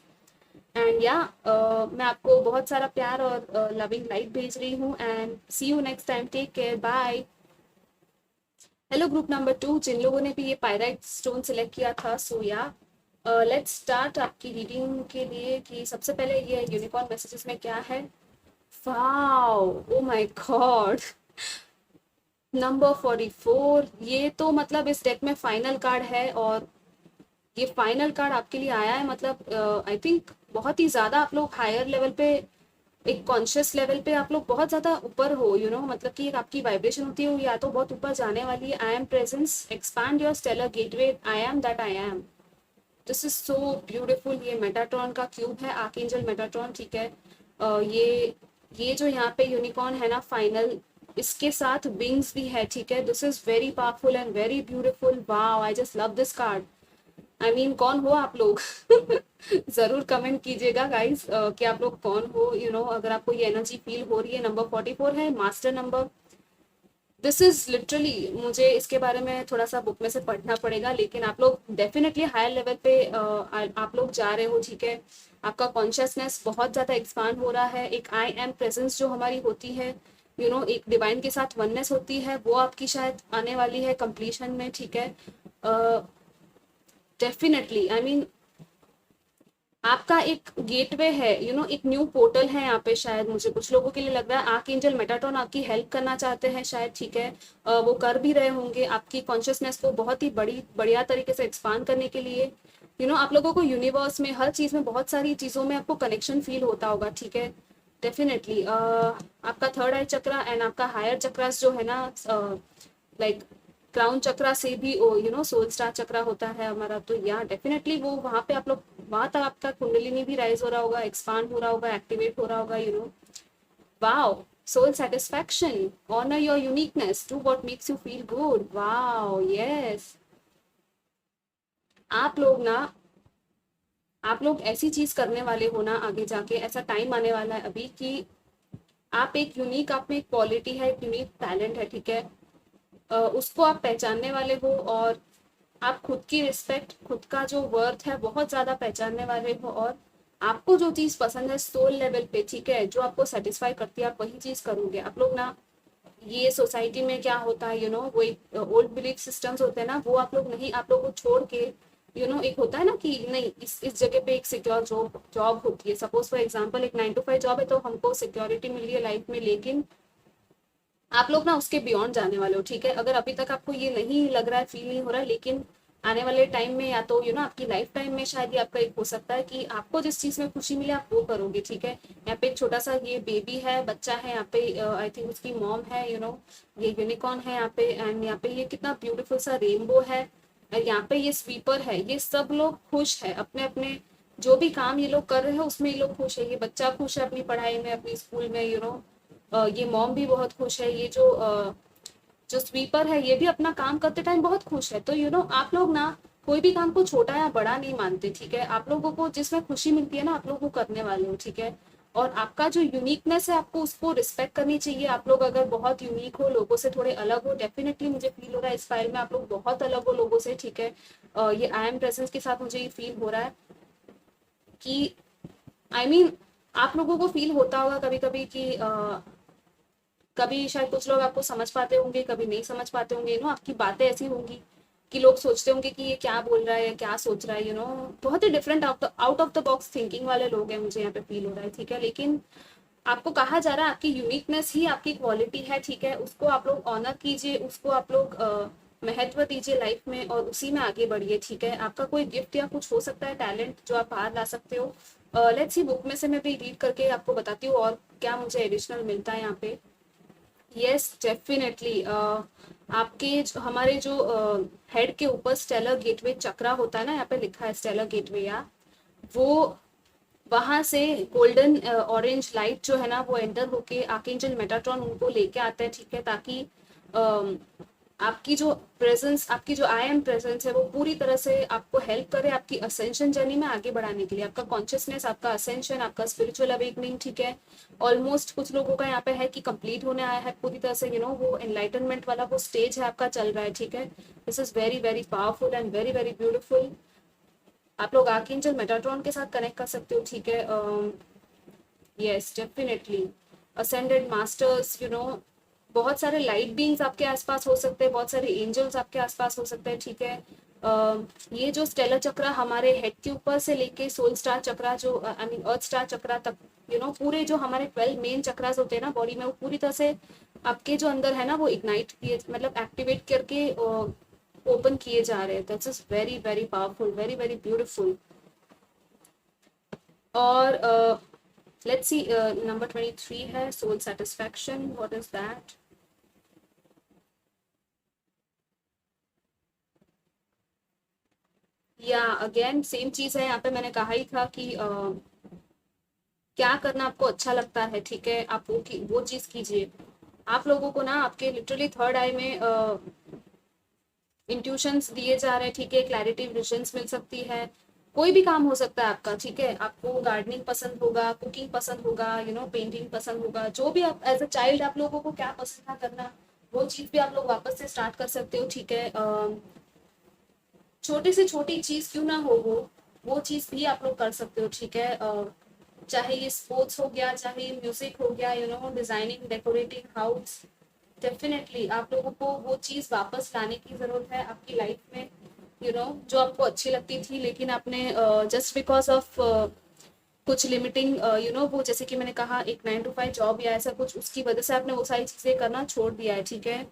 एंड या मैं आपको बहुत सारा प्यार और लविंग लाइट भेज रही हूँ, and see you next time, take care, bye. Hello group number 2, जिन लोगों ने भी ये पायराइट स्टोन सिलेक्ट किया था, सो या लेट्स स्टार्ट आपकी रीडिंग के लिए कि सबसे पहले ये यूनिकॉर्न मैसेजेस में क्या है। Wow, oh my God, number 44, ये तो मतलब इस डेक में फाइनल कार्ड है, और ये फाइनल कार्ड आपके लिए आया है, मतलब आई थिंक बहुत ही ज़्यादा आप लोग हायर लेवल पे, एक कॉन्शियस लेवल पे आप लोग बहुत ज़्यादा ऊपर हो, यू नो, मतलब कि एक आपकी वाइब्रेशन होती है या तो बहुत ऊपर जाने वाली है। I am presence, expand your stellar gateway, I am that I am, this is so beautiful. ये मेटाट्रॉन का क्यूब है, आर्कएंजल मेटाट्रॉन, ठीक है। ये जो यहाँ पे यूनिकॉर्न है ना फाइनल, इसके साथ विंग्स भी है, ठीक है। This is very powerful and very beautiful, wow, I just love this card. I mean कौन हो आप लोग जरूर कमेंट कीजिएगा गाइस कि आप लोग कौन हो, यू नो, अगर आपको ये एनर्जी फील हो रही है। नंबर 44 है, master number. This is literally, मुझे इसके बारे में थोड़ा सा बुक में से पढ़ना पड़ेगा, लेकिन आप लोग डेफिनेटली हायर लेवल पे आप लोग जा रहे हो, ठीक है। आपका कॉन्शियसनेस बहुत ज़्यादा एक्सपांड हो रहा है। एक आई एम प्रेजेंस जो हमारी होती है, यू नो, एक डिवाइन के साथ वननेस होती है, वो आपकी शायद आने वाली है कंप्लीशन में, ठीक है। डेफिनेटली आई मीन आपका एक गेटवे है, यू नो, एक न्यू पोर्टल है यहाँ पे, शायद मुझे कुछ लोगों के लिए लग रहा है आर्कएंजल मेटाट्रॉन आपकी हेल्प करना चाहते हैं शायद, ठीक है। वो कर भी रहे होंगे आपकी कॉन्शियसनेस को बहुत ही बढ़िया तरीके से एक्सपांड करने के लिए, यू नो। आप लोगों को यूनिवर्स में हर चीज़ में बहुत सारी चीज़ों में आपको कनेक्शन फील होता होगा, ठीक है। डेफिनेटली आपका थर्ड आई चक्रा एंड आपका हायर चक्रास जो है ना, लाइक क्राउन चक्रा से भी, यू नो, सोल स्टार चक्रा होता है हमारा, तो या डेफिनेटली वो वहाँ पे आप लोग, वहाँ तक आपका कुंडलिनी भी राइज हो रहा होगा, एक्सपांड हो रहा होगा, एक्टिवेट हो रहा होगा, you know. Wow, soul satisfaction, honour your uniqueness, do what makes you feel good, wow, yes. आप लोग ना, आप लोग ऐसी चीज करने वाले हो ना आगे जाके, ऐसा टाइम आने वाला है अभी कि आप एक यूनिक, आप में एक क्वालिटी है, एक यूनिक टैलेंट है, ठीक है। उसको आप पहचानने वाले हो, और आप खुद की रिस्पेक्ट, खुद का जो वर्थ है बहुत ज़्यादा पहचानने वाले हो, और आपको जो चीज़ पसंद है सोल लेवल पे, ठीक है, जो आपको सेटिस्फाई करती है, आप वही चीज़ करोगे। आप लोग ना, ये सोसाइटी में क्या होता है, यू नो, वो एक ओल्ड बिलीफ सिस्टम्स होते हैं ना, वो आप लोग नहीं, आप लोग को छोड़ के, यू नो, एक होता है ना कि नहीं, इस जगह पे एक सिक्योर जॉब जॉब होती है। सपोज फॉर एग्जांपल एक 9 to 5 जॉब है, तो हमको सिक्योरिटी मिल रही है लाइफ में, लेकिन आप लोग ना उसके बियॉन्ड जाने वाले हो, ठीक है। अगर अभी तक आपको ये नहीं लग रहा है, फील नहीं हो रहा है, लेकिन आने वाले टाइम में, या तो यू नो आपकी लाइफ टाइम में शायद ये आपका एक हो सकता है कि आपको जिस चीज में खुशी मिले आप वो करोगे, ठीक है। यहाँ पे एक छोटा सा ये बेबी है, बच्चा है यहाँ पे, आई थिंक उसकी मॉम है, यू नो, ये यूनिकॉर्न है यहाँ पे, एंड यहाँ पे ये कितना ब्यूटीफुल सा रेनबो है, और यहाँ पे ये स्वीपर है। ये सब लोग खुश है अपने अपने जो भी काम ये लोग कर रहे हैं उसमें, ये लोग खुश है। ये बच्चा खुश है अपनी पढ़ाई में, अपनी स्कूल में, यू नो। ये मॉम भी बहुत खुश है, ये जो स्वीपर है ये भी अपना काम करते टाइम बहुत खुश है। तो यू नो आप लोग ना कोई भी काम को छोटा या बड़ा नहीं मानते, ठीक है। आप लोगों को जिसमें खुशी मिलती है ना, आप लोग वो करने वाले हो, ठीक है। और आपका जो यूनिकनेस है, आपको उसको रिस्पेक्ट करनी चाहिए। आप लोग अगर बहुत यूनिक हो, लोगों से थोड़े अलग हो, डेफिनेटली मुझे फील हो रहा है इस फाइल में आप लोग बहुत अलग हो लोगों से, ठीक है। ये आई एम प्रेजेंस के साथ मुझे ये फील हो रहा है कि आई मीन आप लोगों को फील होता होगा कभी कभी कि कभी शायद कुछ लोग आपको समझ पाते होंगे, कभी नहीं समझ पाते होंगे, यू नो। आपकी बातें ऐसी होंगी कि लोग सोचते होंगे कि ये क्या बोल रहा है, क्या सोच रहा है, यू नो। बहुत ही different out of the box thinking वाले लोग हैं, मुझे यहाँ पे फील हो रहा है, ठीक है। लेकिन आपको कहा जा रहा है आपकी यूनिकनेस ही आपकी क्वालिटी है, ठीक है। उसको आप लोग ऑनर कीजिए, उसको आप लोग महत्व दीजिए लाइफ में, और उसी में आगे बढ़िए, ठीक है। आपका कोई गिफ्ट या कुछ हो सकता है, टैलेंट जो आप बाहर ला सकते हो। लेट्स सी, बुक में से मैं भी रीड करके आपको बताती हूँ और क्या मुझे एडिशनल मिलता है यहाँ पे। यस डेफिनेटली आपके हमारे जो हेड के ऊपर स्टेलर गेटवे चक्रा होता है ना, यहाँ पे लिखा है स्टेलर गेटवे, या वो वहां से गोल्डन ऑरेंज लाइट जो है ना वो एंटर होके आर्कएंजल मेटाट्रॉन उनको लेके आता है, ठीक है। ताकि आपकी जो प्रेजेंस, आपकी जो आई एम प्रेजेंस है वो पूरी तरह से आपको हेल्प करे आपकी असेंशन जर्नी में आगे बढ़ाने के लिए, आपका कॉन्शियसनेस, आपका असेंशन, आपका स्पिरिचुअल अवेकनिंग, ठीक है। ऑलमोस्ट कुछ लोगों का यहाँ पे है कि कंप्लीट होने आया है पूरी तरह से, वो एनलाइटनमेंट वाला वो स्टेज है आपका चल रहा है, ठीक है। This is very very powerful and very very beautiful. आप लोग आर्कएंजल मेटाट्रॉन के साथ कनेक्ट कर सकते हो, ठीक है। यस डेफिनेटली असेंडेड मास्टर्स, बहुत सारे लाइट बींग्स आपके आसपास हो सकते हैं, बहुत सारे एंजल्स आपके आसपास हो सकते हैं, ठीक है। ये जो स्टेलर चक्र हमारे हेड के ऊपर से लेके सोल स्टार चक्रा, जो आई मीन अर्थ स्टार चक्रा तक, पूरे जो हमारे 12 मेन चक्रास होते हैं ना बॉडी में, वो पूरी तरह से आपके जो अंदर है ना वो इग्नाइट किए, मतलब एक्टिवेट करके ओपन किए जा रहे हैं। That's is very very powerful, very very beautiful. और लेट्स सी, नंबर 23 है soul satisfaction, what is that? Yeah again same चीज है, यहाँ पे मैंने कहा ही था कि क्या करना आपको अच्छा लगता है, ठीक है, आप वो चीज कीजिए। आप लोगों को ना आपके लिटरली थर्ड आई में इंट्यूशंस दिए जा रहे हैं, ठीक है, क्लैरिटी विजन्स मिल सकती है। कोई भी काम हो सकता है आपका, ठीक है। आपको गार्डनिंग पसंद होगा, कुकिंग पसंद होगा, पेंटिंग पसंद होगा, जो भी आप एज अ चाइल्ड आप लोगों को क्या पसंद था करना, वो चीज भी आप लोग वापस से स्टार्ट कर सकते हो, ठीक है। छोटी से छोटी चीज क्यों ना हो, वो चीज भी आप लोग कर सकते हो, ठीक है। चाहे ये स्पोर्ट्स हो गया, चाहे ये म्यूजिक हो गया, डिजाइनिंग, डेकोरेटिंग हाउस, डेफिनेटली आप लोगों को वो चीज वापस लाने की जरूरत है आपकी लाइफ में, जो आपको अच्छी लगती थी, लेकिन आपने जस्ट बिकॉज ऑफ कुछ लिमिटिंग, वो जैसे कि मैंने कहा एक 9 to 5 जॉब या ऐसा कुछ, उसकी वजह से आपने वो सारी चीजें करना छोड़ दिया है, ठीक है।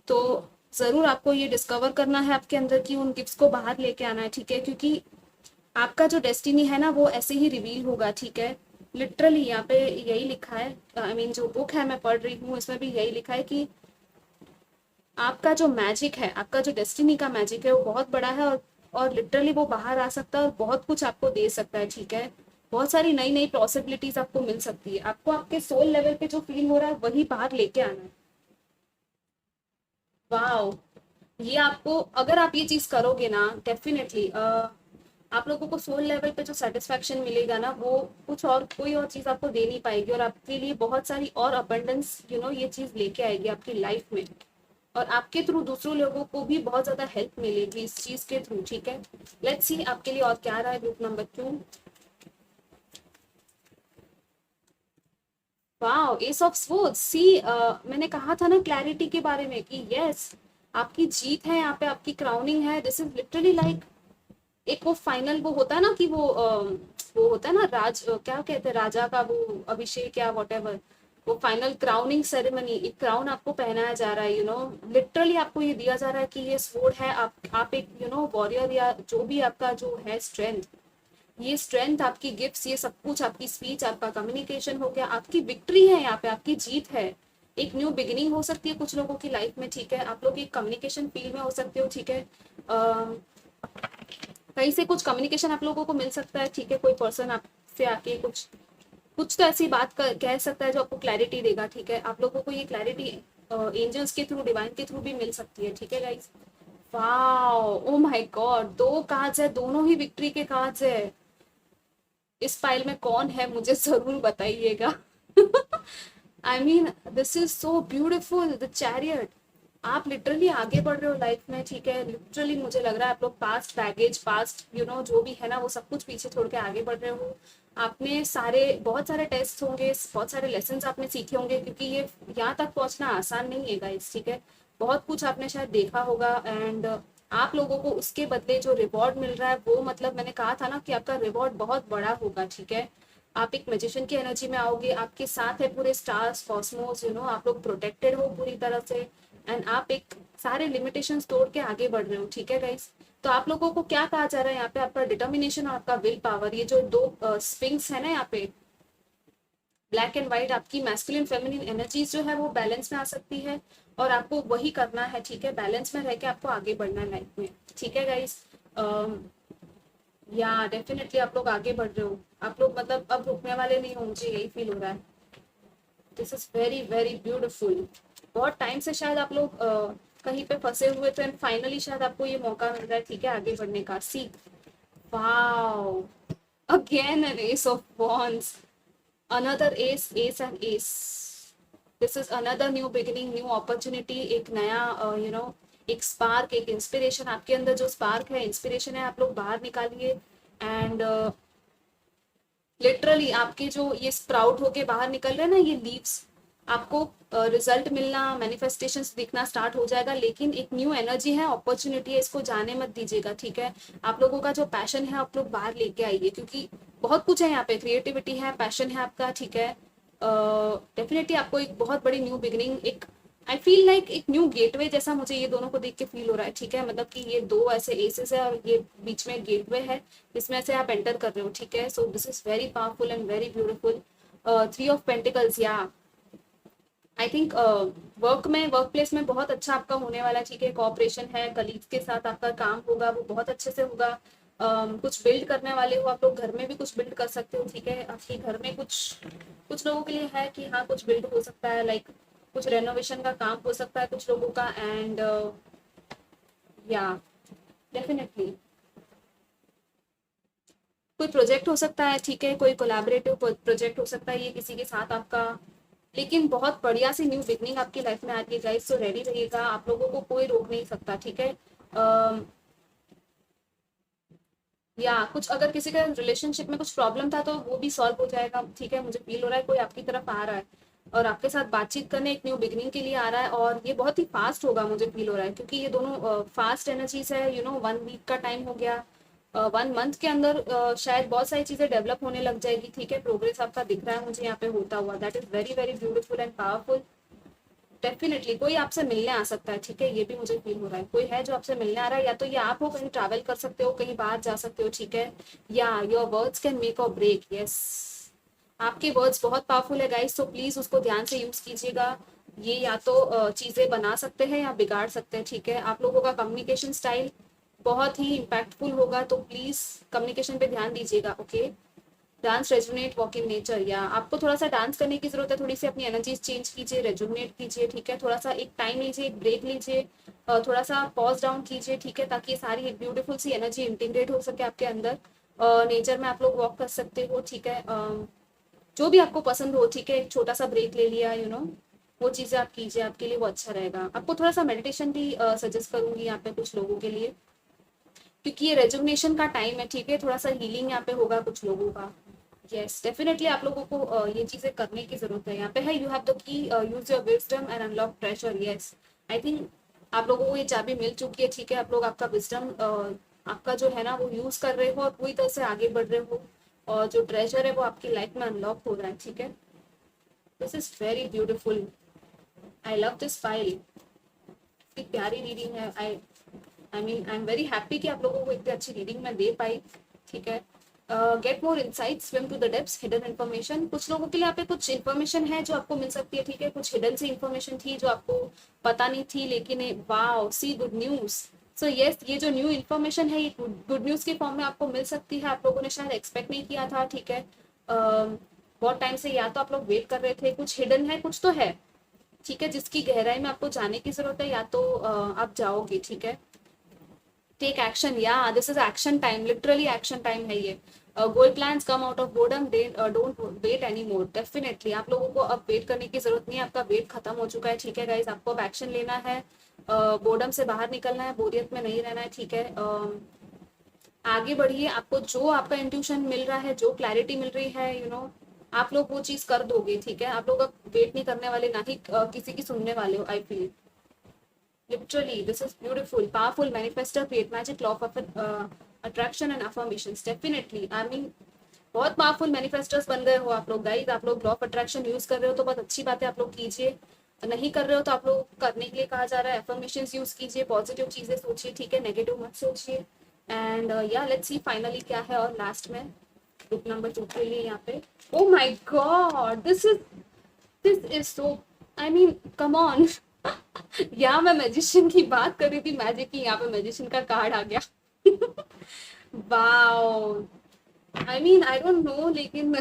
तो जरूर आपको ये डिस्कवर करना है आपके अंदर की उन गिफ्ट्स को बाहर लेके आना है, ठीक है, क्योंकि आपका जो डेस्टिनी है ना वो ऐसे ही रिवील होगा, ठीक है। लिटरली यहाँ पे यही लिखा है, आई मीन जो बुक है मैं पढ़ रही हूँ इसमें भी यही लिखा है कि आपका जो मैजिक है, आपका जो डेस्टिनी का मैजिक है वो बहुत बड़ा है, और लिटरली वो बाहर आ सकता है और बहुत कुछ आपको दे सकता है, ठीक है। बहुत सारी नई नई पॉसिबिलिटीज आपको मिल सकती है, आपको आपके सोल लेवल पे जो फील हो रहा है वही बाहर लेके आना है। वाओ, ये आपको, अगर आप ये चीज करोगे ना, डेफिनेटली आप लोगों को सोल लेवल पे जो सेटिस्फेक्शन मिलेगा ना, वो कुछ और कोई और चीज आपको दे नहीं पाएगी, और आपके लिए बहुत सारी और अबंडेंस ये चीज लेके आएगी आपकी लाइफ में, और आपके थ्रू दूसरों लोगों को भी बहुत ज्यादा हेल्प मिलेगी इस चीज के थ्रू, ठीक है। लेट्स सी आपके लिए और क्या रहा है group number 2। Wow, ace of swords, see मैंने कहा था ना क्लैरिटी के बारे में कि यस आपकी जीत है यहाँ पे, आपकी क्राउनिंग है। दिस इज लिटरली लाइक एक वो फाइनल वो होता है ना कि वो होता है ना क्या कहते हैं, राजा का वो अभिषेक या वॉट एवर, वो फाइनल क्राउनिंग सेरेमनी, एक क्राउन आपको पहनाया जा रहा है, लिटरली आपको ये दिया जा रहा है कि ये स्वॉर्ड है, आप एक वॉरियर, या जो भी आपका जो है स्ट्रेंथ, ये स्ट्रेंथ, आपकी गिफ्ट्स, ये सब कुछ, आपकी स्पीच, आपका कम्युनिकेशन हो गया, आपकी विक्ट्री है यहाँ पे, आपकी जीत है। एक न्यू बिगिनिंग हो सकती है कुछ लोगों की लाइफ में, ठीक है। आप लोग एक कम्युनिकेशन फील्ड में हो सकते हो, ठीक है। कहीं से कुछ कम्युनिकेशन आप लोगों को मिल सकता है, ठीक है। कोई पर्सन आपसे आके कुछ कुछ तो ऐसी बात कह सकता है जो आपको क्लैरिटी देगा, ठीक है। आप लोगों को ये क्लैरिटी एंजल्स के थ्रू, डिवाइन के थ्रू भी मिल सकती है, ठीक है guys. Wow, oh my God, 2 cards है, दोनों ही विक्ट्री के कार्ड्स है। इस फाइल में कौन है मुझे जरूर बताइएगा। I mean this is so beautiful, the chariot. आप लिटरली आगे बढ़ रहे हो लाइफ में, ठीक है। लिटरली मुझे लग रहा है आप लोग पास्ट बैगेज, पास्ट जो भी है ना वो सब कुछ पीछे छोड़ के आगे बढ़ रहे हो। आपने बहुत सारे टेस्ट होंगे, बहुत सारे लेसन आपने सीखे होंगे, क्योंकि ये यहाँ तक पहुंचना आसान नहीं है गाइस, ठीक है। बहुत कुछ आपने शायद देखा होगा, एंड आप लोगों को उसके बदले जो रिवॉर्ड मिल रहा है वो, मतलब मैंने कहा था ना कि आपका रिवॉर्ड बहुत बड़ा होगा, ठीक है। आप एक मैजिशियन की एनर्जी में आओगे, आपके साथ है पूरे स्टार्स, कॉस्मोस, आप लोग प्रोटेक्टेड हो पूरी तरह से, एंड आप एक सारे लिमिटेशंस तोड़ के आगे बढ़ रहे हो, ठीक है गाइस। तो आप लोगों को क्या कहा जा रहा है यहाँ पे, आपका डिटर्मिनेशन और आपका विल पावर, ये जो दो स्विंग्स है ना यहाँ पे, ब्लैक एंड व्हाइट, आपकी मैस्कुलिन फेमिनिन एनर्जीज जो है वो बैलेंस में आ सकती है, और आपको वही करना है, ठीक है। बैलेंस में रह के आपको आगे बढ़ना है लाइफ में, ठीक है गाइस। या डेफिनेटली आप लोग आगे बढ़ रहे हो, आप लोग मतलब अब रुकने वाले नहीं हो, मुझे यही फील हो रहा है। This is very very beautiful. बहुत टाइम से शायद आप लोग कहीं पे फंसे हुए थे एंड फाइनली शायद आपको ये मौका मिल रहा है, ठीक है, आगे बढ़ने का। See, wow, again an ace of wands, another ace, ace and ace. This is another new beginning, new opportunity, एक नया एक स्पार्क, एक इंस्पिरेशन। आपके अंदर जो स्पार्क है, इंस्पिरेशन है, आप लोग बाहर निकालिए एंड लिटरली आपके जो ये स्प्राउट होके बाहर निकल रहे हैं ना, ये लीव्स, आपको रिजल्ट मिलना, मैनिफेस्टेशंस दिखना स्टार्ट हो जाएगा। लेकिन एक न्यू एनर्जी है, अपॉर्चुनिटी है, इसको जाने मत दीजिएगा, ठीक है। आप लोगों का जो पैशन है आप लोग बाहर लेके आइए, क्योंकि बहुत कुछ है यहाँ पे, क्रिएटिविटी है, पैशन है आपका, ठीक है। डेफिनेटली आपको एक बहुत बड़ी न्यू बिगिनिंग, एक आई फील लाइक एक न्यू गेटवे जैसा मुझे ये दोनों को देख के फील हो रहा है, ठीक है। मतलब कि ये दो ऐसे एसेस है और ये बीच में गेटवे है, इसमें से आप एंटर कर रहे हो, ठीक है। So this is very powerful and very beautiful. Three of pentacles, या आई थिंक वर्क प्लेस में बहुत अच्छा आपका होने वाला है, ठीक है। कॉपरेशन है, कलीग्स के साथ आपका काम होगा, वो बहुत अच्छे से होगा। कुछ बिल्ड करने वाले हो आप लोग, घर में भी कुछ बिल्ड कर सकते हो, ठीक है। आपके घर में कुछ कुछ लोगों के लिए है कि हाँ कुछ बिल्ड हो सकता है, लाइक कुछ रेनोवेशन का काम हो सकता है कुछ लोगों का। एंड या डेफिनेटली कोई प्रोजेक्ट हो सकता है, ठीक है, कोई कोलैबोरेटिव प्रोजेक्ट हो सकता है ये किसी के साथ आपका। लेकिन बहुत बढ़िया सी न्यू बिगनिंग आपकी लाइफ में आ रही है गाइस, तो रेडी रहिएगा, आप लोगों को कोई रोक नहीं सकता, ठीक है। या कुछ अगर किसी का रिलेशनशिप में कुछ प्रॉब्लम था तो वो भी सॉल्व हो जाएगा, ठीक है। मुझे फील हो रहा है कोई आपकी तरफ आ रहा है और आपके साथ बातचीत करने एक न्यू बिगनिंग के लिए आ रहा है, और ये बहुत ही फास्ट होगा, मुझे फील हो रहा है, क्योंकि ये दोनों फास्ट एनर्जीज है, यू नो। 1 वीक का टाइम हो गया, 1 मंथ के अंदर शायद बहुत सारी चीजें डेवलप होने लग जाएगी, ठीक है। प्रोग्रेस आपका दिख रहा है मुझे यहाँ पे होता हुआ, that is very very beautiful and powerful. Definitely कोई आपसे मिलने आ सकता है, ठीक है, ये भी मुझे फील हो रहा है। कोई है जो आपसे मिलने आ रहा है, या तो ये आप हो, कहीं ट्रैवल कर सकते हो, कहीं बाहर जा सकते हो, ठीक है। या योर वर्ड्स कैन मेक और ब्रेक, यस। आपके वर्ड्स बहुत पावरफुल है गाइस, तो प्लीज उसको ध्यान से यूज कीजिएगा। ये या तो चीजें बना सकते हैं या बिगाड़ सकते हैं, ठीक है। आप लोगों का कम्युनिकेशन स्टाइल बहुत ही इम्पैक्टफुल होगा, तो प्लीज कम्युनिकेशन पे ध्यान दीजिएगा, okay. Dance, resonate, walk in nature, या आपको थोड़ा सा डांस करने की जरूरत है, थोड़ी सी अपनी एनर्जीज चेंज कीजिए, रेजुनेट कीजिए, ठीक है। थोड़ा सा एक टाइम लीजिए, एक ब्रेक लीजिए, थोड़ा सा पॉज डाउन कीजिए, ठीक है, ताकि ये सारी एक ब्यूटीफुल सी एनर्जी इंटीग्रेट हो सके आपके अंदर। नेचर में आप लोग वॉक कर सकते हो, ठीक है। जो भी आपको पसंद हो, ठीक है, एक छोटा सा ब्रेक ले लिया, यू नो, वो चीजें आप कीजिए, आपके लिए वो अच्छा रहेगा। आपको थोड़ा सा मेडिटेशन भी सजेस्ट करूंगी यहाँ पे कुछ लोगों के लिए, क्योंकि ये रेजुनेशन का टाइम है, ठीक है। थोड़ा सा हीलिंग यहाँ पे होगा कुछ लोगों का। यस, डेफिनेटली आप लोगों को ये चीजें करने की जरूरत है। यहाँ पे है, you have the key, use your wisdom and unlock treasure. Yes, I think आप लोगों को ये चाबी मिल चुकी है, ठीक है। आप लोग आपका विजडम आपका जो है ना वो यूज कर रहे हो और पूरी तरह से आगे बढ़ रहे हो, और जो ट्रेजर है वो आपकी लाइफ में अनलॉक हो रहा है, ठीक है। This is very beautiful, I love this file, इतनी प्यारी रीडिंग है। I mean I am very happy कि आप लोगों को इतनी अच्छी रीडिंग मैं दे पाई, ठीक है। Get more insight, swim to the depths, hidden information. कुछ लोगों के लिए यहाँ पे कुछ इन्फॉर्मेशन है जो आपको मिल सकती है, ठीक है। कुछ हिडन सी इन्फॉर्मेशन थी जो आपको पता नहीं थी, लेकिन वाओ, सी गुड न्यूज। सो यस, ये जो न्यू इन्फॉर्मेशन है ये गुड न्यूज के फॉर्म में आपको मिल सकती है, आप लोगों ने शायद एक्सपेक्ट नहीं किया था, ठीक है। बहुत टाइम से या तो आप लोग वेट कर रहे थे, कुछ हिडन है, कुछ तो है, ठीक है, जिसकी गहराई में आपको जाने की जरूरत है, या तो आप जाओगे, ठीक है। Take action, yeah this is action time, literally action time है ये। Goal plans come out of boredom, don't wait any more. Definitely आप लोगों को अब वेट करने की जरूरत नहीं है, आपका वेट खत्म हो चुका है, ठीक है गाइज। आपको अब एक्शन लेना है, बोर्डम से बाहर निकलना है, बोरियत में नहीं रहना है, ठीक है। आगे बढ़िए, आपको जो आपका इंट्यूशन मिल रहा है, जो क्लैरिटी मिल रही है, यू नो, आप लोग वो चीज कर दोगे, ठीक है। आप लोग अब वेट नहीं करने वाले, ना ही किसी की सुनने वाले हो, I feel. Literally, this is beautiful, powerful manifestor, create magic, law of attraction and affirmations. Definitely, I mean, बहुत पावरफुल मैनिफेस्टर्स बन गए हो आप लोग गाइस। आप लोग लॉ ऑफ अट्रैक्शन यूज कर रहे हो तो बहुत अच्छी बात है, आप लोग कीजिए। नहीं कर रहे हो तो आप लोग करने के लिए कहा जा रहा है, एफर्मेशंस यूज कीजिए, पॉजिटिव चीजें सोचिए, ठीक है, नेगेटिव मत सोचिए। एंड या लेट्स सी फाइनली क्या है, और लास्ट में ग्रुप नंबर 2 के लिए यहाँ पे, oh my God, this is so, I mean come on. यहाँ मैं मैजिशियन की बात कर रही थी, मैजिक की, यहाँ पे मैजिशियन का कार्ड आ गया। Wow, I mean I don't no, लेकिन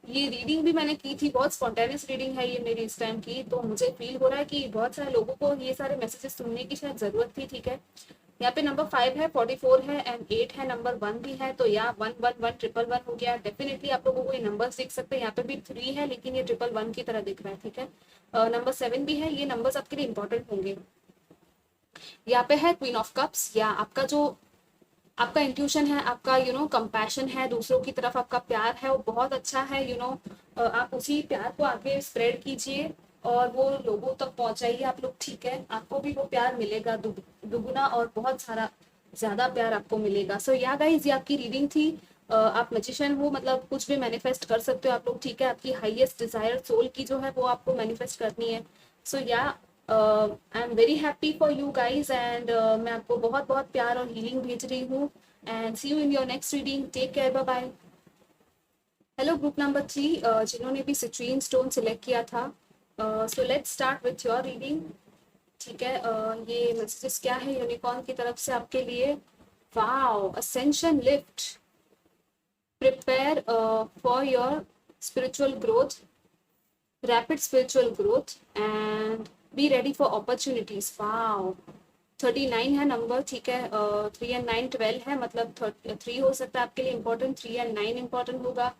ये रीडिंग भी मैंने की थी, बहुत स्पॉन्टेनियस रीडिंग है ये मेरी इस टाइम की, तो मुझे फील हो रहा है कि बहुत सारे लोगों को ये सारे मैसेजेस सुनने की शायद ज़रूरत थी, ठीक है। यहाँ पे नंबर 5 है, 44 है एंड 8 है, नंबर 1 भी है, तो या 1 1 1 1 1 हो गया। डेफिनेटली आप लोगों को ये नंबर्स दिख सकते हैं, यहाँ पे भी 3 है लेकिन ये 1 1 1 की तरह दिख रहा है, ठीक है। नंबर 7 भी है, ये नंबर्स आपके लिए इंपॉर्टेंट होंगे। यहाँ पे है क्वीन ऑफ कप्स, या आपका जो आपका इंट्यूशन है, आपका कंपैशन है, दूसरों की तरफ आपका प्यार है, वो बहुत अच्छा है। आप उसी प्यार को आगे स्प्रेड कीजिए और वो लोगों तक पहुंचाइए आप लोग, ठीक है। आपको भी वो प्यार मिलेगा, दुगुना और बहुत सारा ज्यादा प्यार आपको मिलेगा। सो या गाइज, ये आपकी रीडिंग थी। आप मैजिशियन हो, मतलब कुछ भी मैनिफेस्ट कर सकते हो आप लोग, ठीक है। आपकी हाईएस्ट डिजायर सोल की जो है वो आपको मैनिफेस्ट करनी है। सो या आई am very happy for you guys, and मैं आपको बहुत बहुत प्यार और हीलिंग भेज रही हूँ। And see you in your next reading, take care, bye bye. Hello group number 3, जिन्होंने भी सिट्रीन स्टोन सिलेक्ट किया था, so let's start with your reading, ठीक है। ये मैसेजेस क्या है यूनिकॉर्न की तरफ से आपके लिए। Wow, ascension lift, prepare for your spiritual growth, rapid spiritual growth and be ready for opportunities. Wow, 39 है नंबर, ठीक है। 3 एंड 9 12 है, मतलब 3 हो सकता है आपके लिए इंपॉर्टेंट, 3 एंड 9 इंपॉर्टेंट होगा।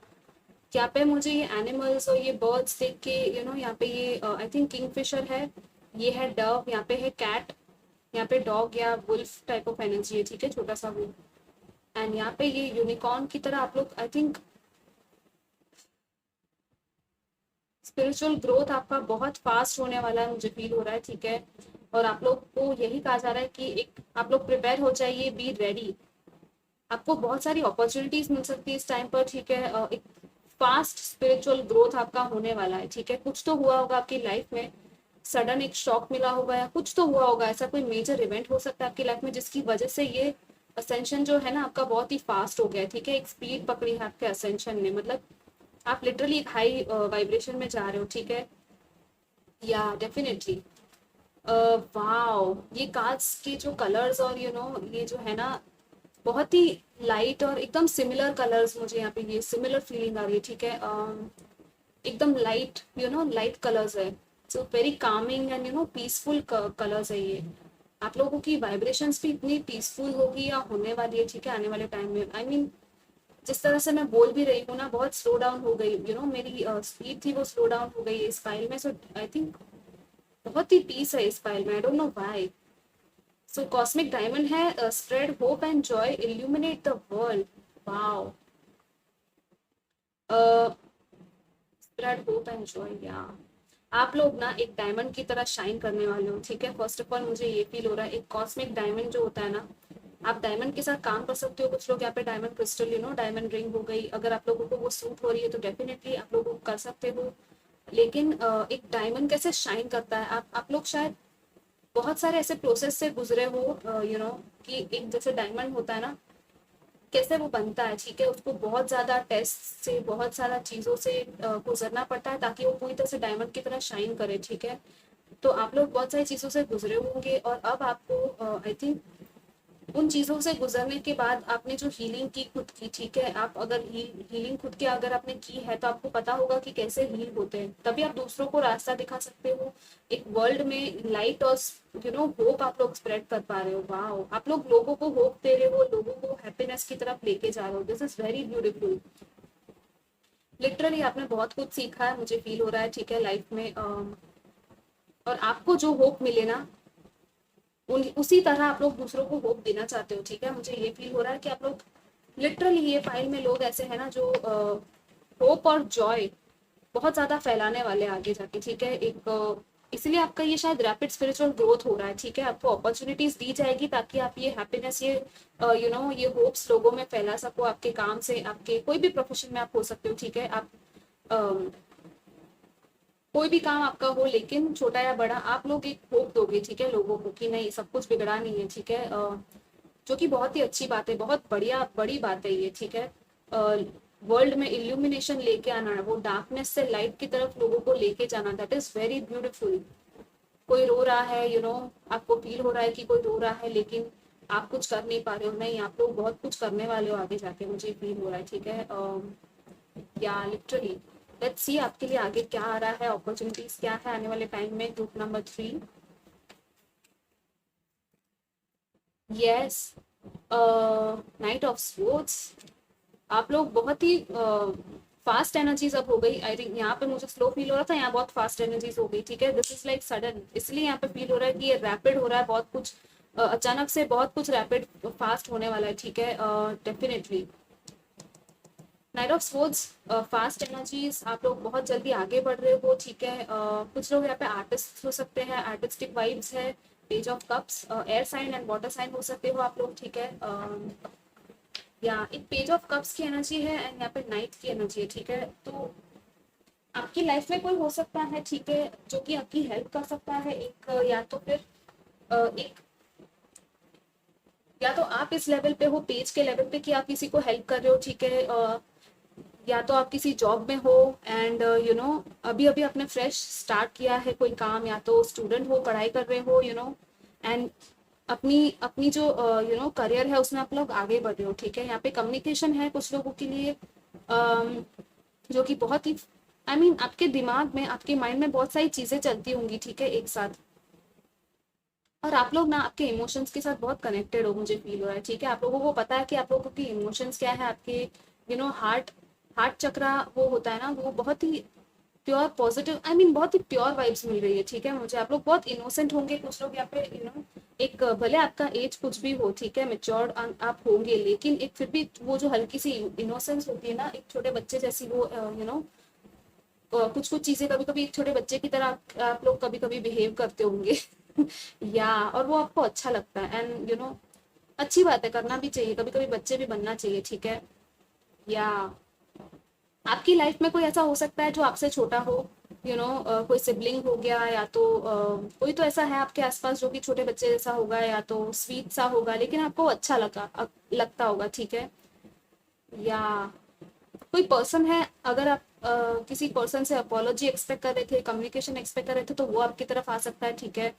यहाँ पे मुझे ये एनिमल्स और ये बर्ड्स देख के यहाँ पे ये आई थिंक किंगफिशर है, ये है डव, यहाँ पे है कैट, यहाँ पे डॉग या वुल्फ टाइप ऑफ एनर्जी है, ठीक है, छोटा सा वो। एंड यहाँ पे ये यूनिकॉर्न की तरह आप लोग, आई थिंक स्पिरिचुअल ग्रोथ आपका बहुत फास्ट होने वाला है, मुझे फील हो रहा है, ठीक है। और आप लोग को यही कहा जा रहा है कि एक आप लोग प्रिपेयर हो जाइए, बी रेडी। आपको बहुत सारी अपॉर्चुनिटीज मिल सकती है इस टाइम पर, ठीक है। एक फास्ट स्पिरिचुअल ग्रोथ आपका होने वाला है, ठीक है। कुछ तो हुआ होगा आपकी लाइफ में, सडन एक शॉक मिला होगा या कुछ तो हुआ होगा, ऐसा कोई मेजर इवेंट हो सकता है आपकी लाइफ में जिसकी वजह से ये असेंशन जो है ना आपका बहुत ही फास्ट हो गया है, ठीक है। एक स्पीड पकड़ी है आपके असेंशन ने, मतलब आप लिटरली एक हाई वाइब्रेशन में जा रहे हो, ठीक है। या डेफिनेटली वाओ, ये कार्ड्स के जो कलर्स और ये जो है ना बहुत ही लाइट और एकदम सिमिलर कलर्स, मुझे यहाँ पे ये सिमिलर फीलिंग आ रही है, ठीक है। एकदम लाइट लाइट कलर्स है, so very Kameng and peaceful colours है ये। आप लोगों की वाइब्रेशंस भी इतनी पीसफुल होगी या होने वाली है, ठीक है, आने वाले टाइम में। आई मीन जिस तरह से मैं बोल भी रही हूँ ना, बहुत स्लो डाउन हो गई, मेरी स्पीड थी वो स्लो डाउन हो गई इस फाइल में। सो आई थिंक बहुत ही पीस है इस फाइल में, I don't know why. So cosmic diamond है, spread hope and joy, illuminate the world. Wow, spread hope and joy, yeah आप लोग ना एक डायमंड की तरह शाइन करने वाले हो, ठीक है। फर्स्ट ऑफ ऑल मुझे ये फील हो रहा है, एक कॉस्मिक डायमंड जो होता है ना, आप डायमंड के साथ काम कर सकते हो। कुछ लोग यहाँ पे डायमंड क्रिस्टल डायमंड रिंग हो गई, अगर आप लोगों को वो सूट हो रही है तो डेफिनेटली आप लोग कर सकते हो। लेकिन एक डायमंड कैसे शाइन करता है, आप लोग शायद बहुत सारे ऐसे प्रोसेस से गुजरे हो, कि एक जैसे डायमंड होता है ना, कैसे वो बनता है, ठीक है। उसको बहुत ज्यादा टेस्ट से, बहुत सारा चीजों से गुजरना पड़ता है ताकि वो पूरी तरह से डायमंड की तरह शाइन करे, ठीक है। तो आप लोग बहुत सारी चीजों से गुजरे होंगे और अब आपको आई थिंक उन चीजों से गुजरने के बाद आपने जो हीलिंग की खुद की, ठीक है, आप अगर हीलिंग खुद की अगर आपने की है तो आपको पता होगा कि कैसे हील होते हैं, तभी आप दूसरों को रास्ता दिखा सकते हो। एक वर्ल्ड में लाइट और होप आप लोग स्प्रेड कर पा रहे हो। वाओ, आप लोग लोगों को होप दे रहे हो, लोगों को हैप्पीनेस की तरफ लेके जा रहे हो। This is very beautiful. Literally आपने बहुत कुछ सीखा है, मुझे फील हो रहा है, ठीक है, लाइफ में। और आपको जो होप मिले ना, उसी तरह आप लोग दूसरों को होप देना चाहते हो, ठीक है। मुझे ये फील हो रहा है कि आप लोग लिटरली, ये फाइल में लोग ऐसे हैं ना जो होप और जॉय बहुत ज्यादा फैलाने वाले आगे जाके, ठीक है। इसलिए आपका ये शायद रैपिड स्पिरिचुअल ग्रोथ हो रहा है, ठीक है। आपको अपॉर्चुनिटीज दी जाएगी ताकि आप ये हैप्पीनेस, ये ये होप्स लोगों में फैला सको, आपके काम से, आपके कोई भी प्रोफेशन में आप हो सकते हो, ठीक है। आप कोई भी काम आपका हो, लेकिन छोटा या बड़ा, आप लोग एक होप दोगे, ठीक है, लोगों को कि नहीं सब कुछ बिगड़ा नहीं है, ठीक है। जो कि बहुत ही अच्छी बात है, बहुत बढ़िया बड़ी बात है ये, ठीक है। वर्ल्ड में इल्यूमिनेशन लेके आना, वो डार्कनेस से लाइट की तरफ लोगों को लेके जाना, दैट इज वेरी ब्यूटीफुल। कोई रो रहा है, आपको फील हो रहा है कि कोई रो रहा है, लेकिन आप कुछ कर नहीं पा रहे हो, नहीं, आप लोग बहुत कुछ करने वाले हो आगे जाके, मुझे फील हो रहा है, ठीक है। या लिटरली लेट्स सी आपके लिए आगे क्या आ रहा है, अपॉर्चुनिटीज क्या है आने वाले टाइम में। Group number 3, yes, night of sports. आप लोग बहुत ही फास्ट एनर्जीज अब हो गई। आई थिंक यहाँ पे मुझे स्लो फील हो रहा था, यहाँ बहुत फास्ट एनर्जीज हो गई, ठीक है। दिस इज लाइक सडन, इसलिए यहाँ पे फील हो रहा है कि ये रैपिड हो रहा है, बहुत कुछ अचानक से बहुत कुछ रैपिड फास्ट होने वाला है, ठीक है। Definitely night of sports, fast energies, आप लोग बहुत जल्दी आगे बढ़ रहे हो, ठीक है। कुछ लोग यहाँ पे आर्टिस्ट हो सकते हैं, आर्टिस्टिक वाइब्स है। Page of cups, air sign and water sign हो सकते हो आप लोग, ठीक है। या एक पेज ऑफ कप्स की एनर्जी है एंड यहाँ पे नाइट की एनर्जी है, ठीक है। तो आपकी लाइफ में कोई हो सकता है, ठीक है, जो कि आपकी हेल्प कर सकता है। एक या तो फिर एक, या तो आप इस लेवल पे हो, पेज के लेवल पे, कि आप किसी को हेल्प कर रहे हो, ठीक है। या तो आप किसी जॉब में हो एंड यू नो अभी अभी आपने फ्रेश स्टार्ट किया है कोई काम, या तो स्टूडेंट हो, पढ़ाई कर रहे हो, यू नो, एंड अपनी अपनी जो यू नो करियर है उसमें आप लोग आगे बढ़ रहे हो, ठीक है। यहाँ पे कम्युनिकेशन है कुछ लोगों के लिए, जो कि बहुत ही आई मीन आपके दिमाग में, आपके माइंड में बहुत सारी चीजें चलती होंगी, ठीक है, एक साथ। और आप लोग ना आपके इमोशंस के साथ बहुत कनेक्टेड हो, मुझे फील हो रहा है, ठीक है। आप लोगों को पता है कि आप लोगों की इमोशंस क्या है, आपके यू नो हार्ट हार्ट चक्रा वो होता है ना, वो बहुत ही प्योर पॉजिटिव, आई मीन बहुत ही प्योर वाइब्स मिल रही है, ठीक है मुझे। आप लोग बहुत इनोसेंट होंगे, कुछ लोग यहाँ पे यू नो एक भले आपका एज कुछ भी हो, ठीक है, मेच्योर्ड आप होंगे, लेकिन एक फिर भी वो जो हल्की सी इनोसेंस होती है ना, एक छोटे बच्चे जैसी, वो यू नो कुछ कुछ चीजें कभी कभी एक छोटे बच्चे की तरह आप लोग कभी कभी बिहेव करते होंगे या, और वो आपको अच्छा लगता है एंड यू नो अच्छी बात है, करना भी चाहिए, कभी कभी बच्चे भी बनना चाहिए, ठीक है। या आपकी लाइफ में कोई ऐसा हो सकता है जो आपसे छोटा हो, यू नो कोई सिबलिंग हो गया, या तो कोई तो ऐसा है आपके आसपास जो कि छोटे बच्चे जैसा होगा, या तो स्वीट सा होगा, लेकिन आपको अच्छा लगता होगा, ठीक है। या कोई पर्सन है, अगर आप किसी पर्सन से अपोलॉजी एक्सपेक्ट कर रहे थे, कम्युनिकेशन एक्सपेक्ट कर रहे थे, तो वो आपकी तरफ आ सकता है, ठीक है।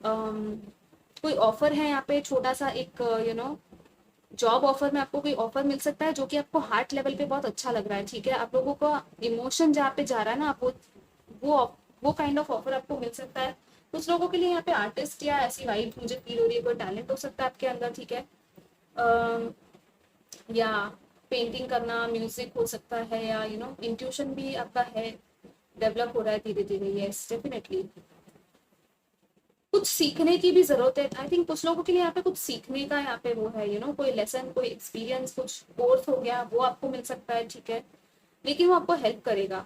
कोई ऑफर है यहाँ पे छोटा सा, एक यू नो जॉब ऑफर में आपको कोई ऑफर मिल सकता है जो कि आपको हार्ट लेवल पे बहुत अच्छा लग रहा है, ठीक है। आप लोगों का इमोशन जहाँ पे जा रहा है ना, आप वो वो काइंड ऑफ ऑफर आपको मिल सकता है। कुछ लोगों के लिए यहाँ पे आर्टिस्ट या ऐसी वाइब मुझे फील हो रही है, कोई टैलेंट हो सकता है आपके अंदर, ठीक है। या पेंटिंग करना, म्यूजिक हो सकता है, या यू नो इंट्यूशन भी आपका है, डेवलप हो रहा है धीरे धीरे, यस डेफिनेटली। कुछ सीखने की भी जरूरत है, आई थिंक कुछ लोगों के लिए यहाँ पे कुछ सीखने का यहाँ पे वो है, यू नो कोई लेसन, कोई एक्सपीरियंस, कुछ कोर्स हो गया, वो आपको मिल सकता है, ठीक है। लेकिन वो आपको हेल्प करेगा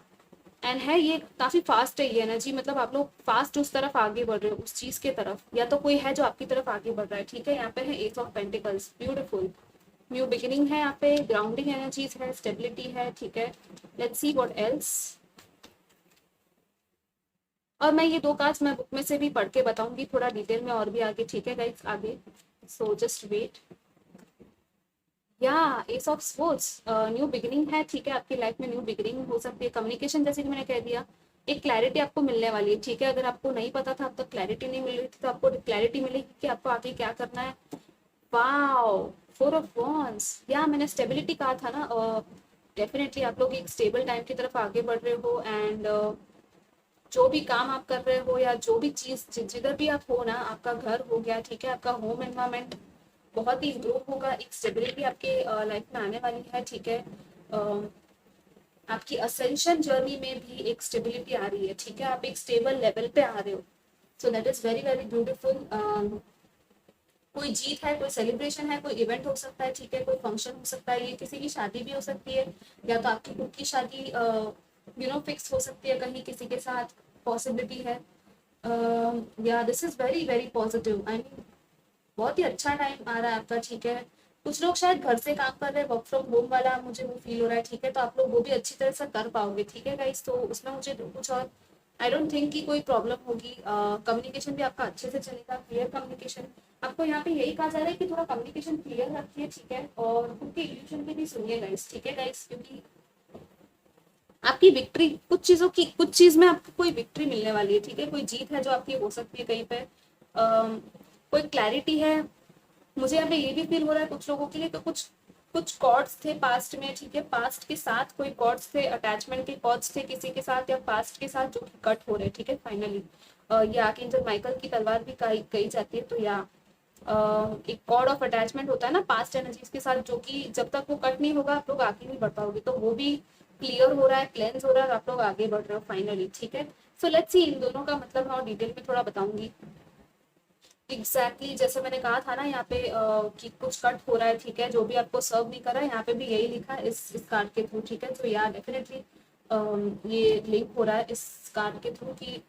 एंड है ये काफी फास्ट है ये एनर्जी, मतलब आप लोग फास्ट उस तरफ आगे बढ़ रहे हो, उस चीज के तरफ, या तो कोई है जो आपकी तरफ आगे बढ़ रहा है, ठीक है। यहाँ पे है S of pentacles, beautiful new beginning है, यहाँ पे ग्राउंडिंग एनर्जीज है, स्टेबिलिटी है, ठीक है। Let's see what else. और मैं ये दो कार्ड्स मैं बुक में से भी पढ़ के बताऊंगी थोड़ा डिटेल में और भी आगे, ठीक है गाइस, आगे। So just wait. Yeah ace of sports, new beginning है, ठीक है। आपकी लाइफ में न्यू बिगिनिंग हो सकती है। कम्युनिकेशन, जैसे कि मैंने कह दिया, एक क्लैरिटी आपको मिलने वाली है, ठीक है। अगर आपको नहीं पता था, अब तक क्लैरिटी नहीं मिल रही थी, तो आपको क्लैरिटी मिलेगी कि आपको आगे क्या करना है। वाओ, 4 ऑफ वॉन्ड्स, या मैंने स्टेबिलिटी कहा था ना, डेफिनेटली आप लोग एक स्टेबल टाइम की तरफ आगे बढ़ रहे हो एंड जो भी काम आप कर रहे हो, या जो भी चीज जिधर भी आप हो ना, आपका घर हो गया, ठीक है, आपका होम एनवायरमेंट बहुत ही इम्प्रूव होगा, एक स्टेबिलिटी आपके लाइफ में आने वाली है, ठीक है। आपकी असेंशन जर्नी में भी एक स्टेबिलिटी आ रही है, ठीक है, आप एक स्टेबल लेवल पे आ रहे हो। So that is very very beautiful. कोई जीत है, कोई सेलिब्रेशन है, कोई इवेंट हो सकता है, ठीक है, कोई फंक्शन हो सकता है, ये किसी की शादी भी हो सकती है, या तो आपकी खुद की शादी यू नो फिक्स हो सकती है कहीं किसी के साथ, पॉसिबिलिटी है। या this is very very positive, I mean बहुत ही अच्छा टाइम आ रहा है आपका, ठीक है। कुछ लोग शायद घर से काम कर रहे हैं, वर्क फ्रॉम होम वाला मुझे वो फील हो रहा है, ठीक है, तो आप लोग वो भी अच्छी तरह से कर पाओगे, ठीक है गाइस। तो उसमें मुझे कुछ और आई डोंट थिंक कि कोई प्रॉब्लम होगी। कम्युनिकेशन भी आपका अच्छे से चलेगा, क्लियर कम्युनिकेशन। आपको यहाँ पे यही कहा जा रहा है कि थोड़ा कम्युनिकेशन क्लियर रखिए, ठीक है, और खुद के इल्यूशन भी सुनिए गाइस, ठीक है गाइस, क्योंकि आपकी विक्ट्री, कुछ चीजों की, कुछ चीज में आपको कोई विक्ट्री मिलने वाली है, ठीक है, कोई जीत है जो आपकी हो सकती है कहीं पे। कोई क्लैरिटी है, मुझे यहाँ पे ये भी फील हो रहा है कुछ लोगों के लिए, तो कुछ कुछ कॉर्ड्स थे पास्ट में, ठीक है, पास्ट के साथ कोई कॉर्ड्स थे, अटैचमेंट के कॉर्ड्स थे किसी के साथ या पास्ट के साथ, जो कि कट हो रहे, ठीक है फाइनली। ये आर्कएंजल माइकल की तलवार भी कही जाती है। तो या एक कॉर्ड ऑफ अटैचमेंट होता है ना पास्ट एनर्जीज के साथ, जो कि जब तक वो कट नहीं होगा आप लोग आगे नहीं बढ़ पाओगे। तो वो भी क्लियर हो रहा है, क्लेंस हो रहा है और आप लोग आगे बढ़ रहे हो फाइनली, ठीक है। सो लेट्स सी, इन दोनों का मतलब मैं और डिटेल में थोड़ा बताऊंगी। एग्जैक्टली जैसे मैंने कहा था ना यहाँ पे कि कुछ कट हो रहा है, ठीक है, जो भी आपको सर्व नहीं कर रहा है, यहाँ पे भी यही लिखा है इस कार्ड के थ्रू, ठीक है। तो यार डेफिनेटली ये लिंक हो रहा है इस कार्ड के थ्रू कि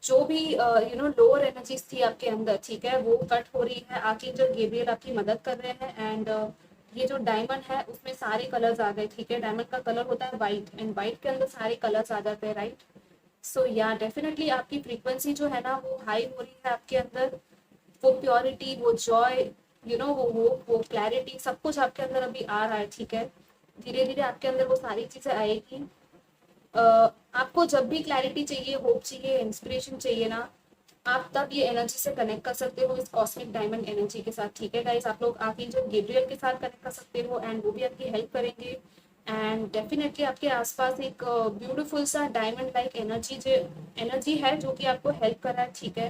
जो भी लोअर एनर्जीज थी आपके अंदर, ठीक है, वो कट हो रही है। आर्कएंजल गैब्रियल आपकी मदद कर रहे हैं। एंड ये जो डायमंड है उसमें सारे कलर्स आ गए, ठीक है। डायमंड का कलर होता है व्हाइट एंड व्हाइट के अंदर सारे कलर्स आ जाते हैं, राइट। सो या डेफिनेटली आपकी फ्रीक्वेंसी जो है ना वो हाई हो रही है आपके अंदर। वो प्योरिटी, वो जॉय, वो क्लैरिटी, सब कुछ आपके अंदर अभी आ रहा है, ठीक है। धीरे धीरे आपके अंदर वो सारी चीजें आएगी। आपको जब भी क्लैरिटी चाहिए, होप चाहिए, इंस्पिरेशन चाहिए ना, आप तब ये एनर्जी से कनेक्ट कर सकते हो, इस कॉस्मिक डायमंड एनर्जी के साथ, ठीक है गाइस। आप लोग आर्कएंजल गैब्रियल के साथ कनेक्ट कर सकते हो एंड वो भी आपकी हेल्प करेंगे। एंड डेफिनेटली आपके आसपास एक ब्यूटीफुल सा डायमंड लाइक एनर्जी है जो कि आपको हेल्प कर रहा है, ठीक है।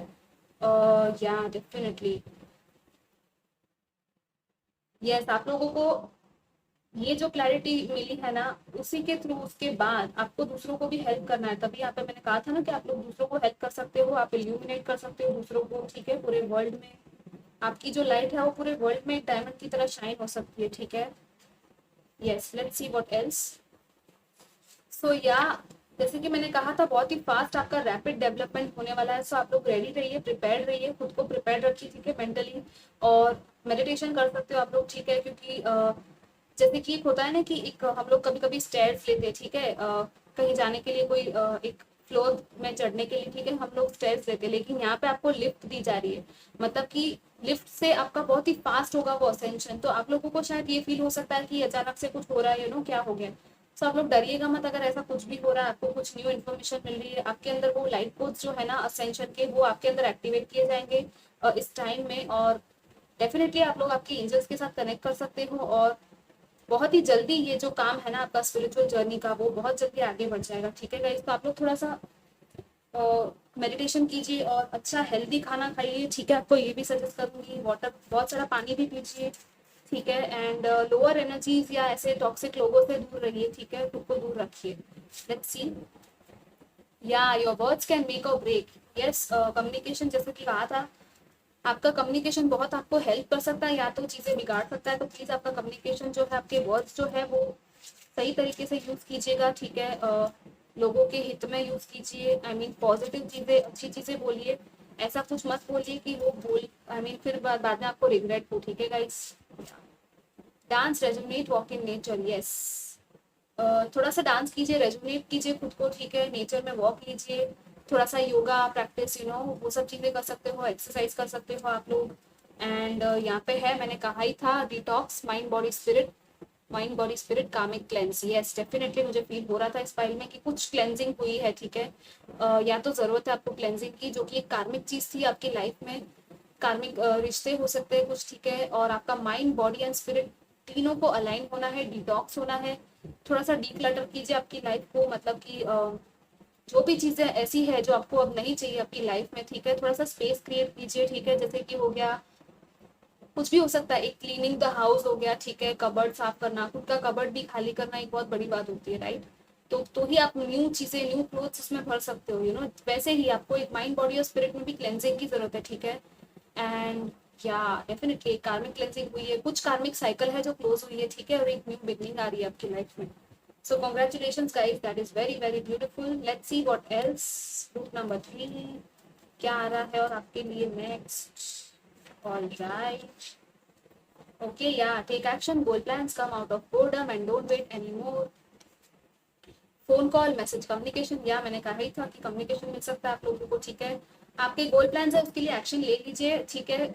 या डेफिनेटली यस, आप लोगों को ये जो क्लैरिटी मिली है ना, उसी के थ्रू उसके बाद आपको दूसरों को भी हेल्प करना है। तभी यहाँ पे मैंने कहा था ना कि आप लोग दूसरों को हेल्प कर सकते हो, आप इल्यूमिनेट कर सकते हो दूसरों को, ठीक है। पूरे वर्ल्ड में आपकी जो लाइट है वो पूरे वर्ल्ड में एक डायमंड की तरह शाइन हो सकती है, ठीक है। Yes, let's see what else. So yeah जैसे कि मैंने कहा था, बहुत ही फास्ट आपका रैपिड डेवलपमेंट होने वाला है। सो आप लोग रेडी रहिए, प्रिपेयर्ड रहिए, खुद को प्रिपेयर्ड रखिए, ठीक है, मेंटली। और मेडिटेशन कर सकते हो आप लोग, ठीक है, क्योंकि जैसे कि एक होता है ना कि एक हम लोग कभी कभी स्टेयर्स लेते हैं, ठीक है, कहीं जाने के लिए कोई एक फ्लोर में चढ़ने के लिए, ठीक है, हम लोग स्टेयर्स लेते हैं, लेकिन यहाँ पे आपको लिफ्ट दी जा रही है। मतलब कि लिफ्ट से आपका बहुत ही फास्ट होगा वो असेंशन। तो आप लोगों को शायद ये फील हो सकता है कि अचानक से कुछ हो रहा है, क्या हो गया। सो आप लोग डरिएगा मत, अगर ऐसा कुछ भी हो रहा है, आपको कुछ न्यू इन्फॉर्मेशन मिल रही है, आपके अंदर वो लाइट कोड्स जो है ना असेंशन के, वो आपके अंदर एक्टिवेट किए जाएंगे इस टाइम में। और डेफिनेटली आप लोग आपके एंजल्स के साथ कनेक्ट कर सकते हो और बहुत ही जल्दी ये जो काम है ना आपका स्पिरिचुअल जर्नी का, वो बहुत जल्दी आगे बढ़ जाएगा, ठीक है गाइस। तो आप लोग थोड़ा सा मेडिटेशन कीजिए और अच्छा हेल्दी खाना खाइए, ठीक है। आपको ये भी सजेस्ट करूंगी, वाटर, बहुत सारा पानी भी पीजिए, ठीक है। एंड लोअर एनर्जीज या ऐसे टॉक्सिक लोगों से दूर रहिए, ठीक है, खुद को दूर रखिए। Let's see, yeah your words can make a break. Yes, communication जैसे कि कहा था, आपका कम्युनिकेशन बहुत आपको हेल्प कर सकता है या तो चीजें बिगाड़ सकता है। तो प्लीज आपका कम्युनिकेशन जो है, आपके वर्ड्स जो है वो सही तरीके से यूज कीजिएगा, ठीक है। लोगों के हित में यूज कीजिए, आई मीन पॉजिटिव चीजें, अच्छी चीजें बोलिए। ऐसा कुछ मत बोलिए कि वो बोल, आई मीन फिर बाद में आपको रिग्रेट हो, ठीक है guys. Dance, resonate, walk in nature, yes, थोड़ा सा डांस कीजिए, रेजोनेट कीजिए खुद को, ठीक है, नेचर में वॉक कीजिए, थोड़ा सा योगा प्रैक्टिस, वो सब चीजें कर सकते हो, एक्सरसाइज कर सकते हो आप लोग। एंड यहाँ पे है, मैंने कहा ही था, detox, mind body spirit, mind body spirit, कार्मिक क्लेंस। यस, डेफिनेटली मुझे फील हो रहा था इस फाइल में कि कुछ क्लेंजिंग हुई है, ठीक है। या तो जरूरत है आपको क्लेंजिंग की, जो कि एक कार्मिक चीज थी आपकी लाइफ में। कार्मिक रिश्ते हो सकते हैं कुछ, ठीक है। और आपका माइंड, बॉडी एंड स्पिरिट तीनों को अलाइन होना है, डिटॉक्स होना है। थोड़ा सा डीक्लटर कीजिए आपकी लाइफ को, मतलब कि जो भी चीजें ऐसी है जो आपको अब नहीं चाहिए आपकी लाइफ में, ठीक है, थोड़ा सा स्पेस क्रिएट कीजिए, ठीक है। जैसे कि हो गया, कुछ भी हो सकता है, एक क्लीनिंग द हाउस हो गया, ठीक है, कबर्ड साफ करना, खुद का कबर्ड भी खाली करना एक बहुत बड़ी बात होती है, राइट। तो ही आप न्यू चीजें, न्यू क्लोथ्स उसमें भर सकते हो, वैसे ही आपको एक माइंड, बॉडी और स्पिरिट में भी क्लेंजिंग की जरूरत है, ठीक है। एंड या डेफिनेटली कार्मिक क्लेंजिंग हुई है, कुछ कार्मिक साइकिल है जो क्लोज हुई है, ठीक है, और एक न्यू बिगनिंग आ रही है आपकी लाइफ में। So congratulations guys, that is very very beautiful. Let's see what else. Route number 3 क्या आ रहा है और आपके लिए next. All right. Okay, yeah. Take action. Goal plans come out of boredom and don't wait anymore. Phone call, message, communication, या मैंने कहा ही था कि कम्युनिकेशन मिल सकता है आप लोगों को, ठीक है। आपके गोल प्लान है उसके लिए एक्शन ले लीजिए, ठीक है।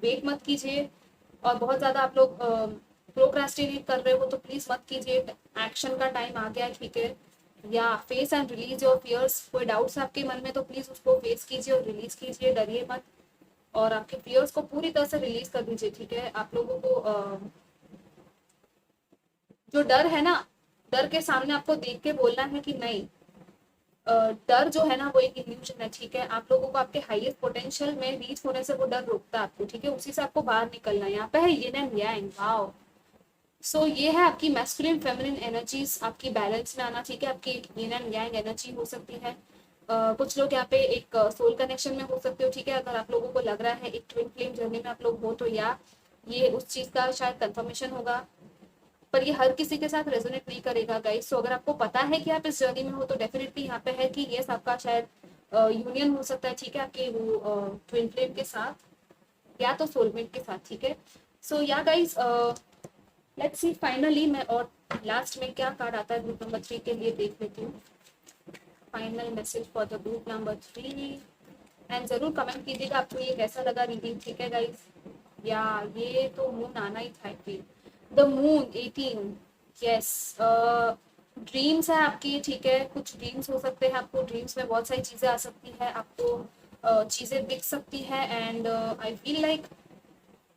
वेट मत कीजिए। और बहुत ज्यादा आप लोग प्रोक्रेस्टिनेट कर रहे हो तो प्लीज मत कीजिए, एक्शन का टाइम आ गया है, ठीक है। Yeah face and release your fears, कोई डाउट्स है आपके मन में तो प्लीज उसको फेस कीजिए और रिलीज कीजिए, डरिए मत। और आपके फियर्स को पूरी तरह से रिलीज कर दीजिए, ठीक है। आप लोगों को जो डर है ना, डर के सामने आपको देख के बोलना है कि नहीं, डर जो है ना वो एक इल्यूजन है, ठीक है। आप लोगों को आपके हाईएस्ट पोटेंशियल में रीच होने से वो डर रोकता है आपको, ठीक है। उसी से आपको बाहर निकलना है। यहाँ पे है यिन एंड यांग, वाओ। सो ये है आपकी मैस्कुलिन फेमिनिन एनर्जीज आपकी बैलेंस में आना, ठीक है। आपकी यिन एंड यांग एनर्जी हो सकती है। कुछ लोग यहाँ पे एक सोल कनेक्शन में हो सकते हो, ठीक है। अगर आप लोगों को लग रहा है एक ट्विन फ्लेम जर्नी में आप लोग हो, तो या ये उस चीज का शायद कंफर्मेशन होगा। पर ये हर किसी के साथ रेजोनेट नहीं करेगा गाइस। सो अगर आपको पता है कि आप इस जर्नी में हो, तो डेफिनेटली यहाँ पे है कि ये आपका शायद यूनियन हो सकता है, ठीक है, आपके वो ट्विन फ्लेम के साथ या तो सोलमेट के साथ, ठीक है। सो या गाइस, लेट्स सी फाइनली मैं, और लास्ट में क्या कार्ड आता है ग्रुप नंबर 3 के लिए देख लेती हूँ। Final message for the group number 3। And जरूर कमेंट कीजिएगा आपको ये कैसा लगा रीडिंग, ठीक है गाइस। या ये तो मून आना ही था, द मून 18, यस। ड्रीम्स है आपकी, ठीक है। कुछ ड्रीम्स हो सकते हैं आपको, ड्रीम्स में बहुत सारी चीज़ें आ सकती है आपको, चीज़ें दिख सकती है। एंड आई फील लाइक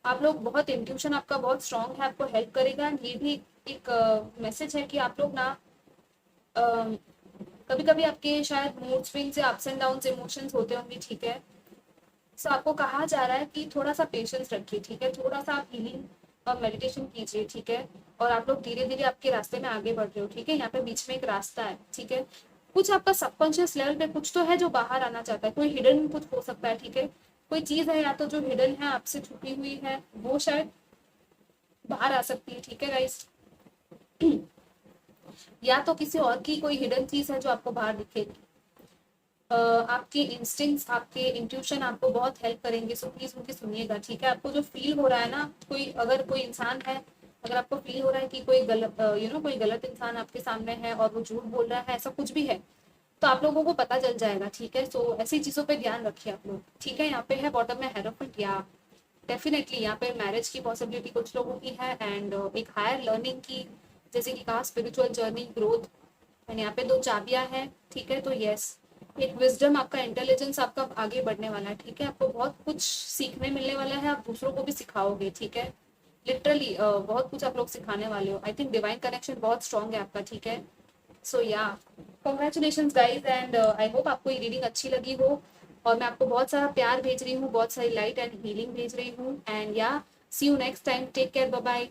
आप लोग बहुत, इंट्यूशन आपका बहुत स्ट्रांग है, आपको हेल्प करेगा। ये भी एक मैसेज है कि आप लोग ना कभी कभी आपके शायद मूड स्विंग्स या अप्स एंड डाउन इमोशंस होते होंगे, ठीक है। सो आपको कहा जा रहा है कि थोड़ा सा पेशेंस रखिए, ठीक है। थोड़ा सा आप हीलिंग और मेडिटेशन कीजिए, ठीक है। और आप लोग धीरे धीरे आपके रास्ते में आगे बढ़ रहे हो, ठीक है। यहाँ पे बीच में एक रास्ता है, ठीक है। कुछ आपका सबकॉन्शियस लेवल पे कुछ तो है जो बाहर आना चाहता है, कोई हिडन कुछ हो सकता है, ठीक है। कोई चीज है या तो जो हिडन है, आपसे छुपी हुई है, वो शायद बाहर आ सकती है, ठीक है गाइस। या तो किसी और की कोई हिडन चीज है जो आपको बाहर दिखेगी। आपके इंस्टिंक्ट्स, आपके इंट्यूशन आपको बहुत हेल्प करेंगे। सो प्लीज उनकी सुनिएगा, ठीक है। आपको जो फील हो रहा है ना, कोई अगर कोई इंसान है, अगर आपको फील हो रहा है कि कोई गलत कोई गलत इंसान आपके सामने है और वो झूठ बोल रहा है, ऐसा कुछ भी है, तो आप लोगों को पता चल जाएगा, ठीक है। सो ऐसी चीजों पे ध्यान रखिए आप लोग, ठीक है। यहाँ पे है बॉटम में हेरोफेंट, या डेफिनेटली यहाँ पे मैरिज की पॉसिबिलिटी कुछ लोगों की है। एंड एक हायर लर्निंग की, जैसे कि कहा स्पिरिचुअल जर्नी, ग्रोथ। एंड यहाँ पे 2 चाबियां हैं, ठीक है। तो यस, एक विजडम, आपका इंटेलिजेंस आपका आगे बढ़ने वाला है, ठीक है। आपको बहुत कुछ सीखने मिलने वाला है, आप दूसरों को भी सिखाओगे, ठीक है। लिटरली बहुत कुछ आप लोग सिखाने वाले हो। आई थिंक डिवाइन कनेक्शन बहुत स्ट्रांग है आपका, ठीक है। सो या congratulation guys. And I hope आपको ये रीडिंग अच्छी लगी हो, और मैं आपको बहुत सारा प्यार भेज रही हूँ, बहुत सारी लाइट एंड हीलिंग भेज रही हूँ। And yeah see you next time, take care, bye bye.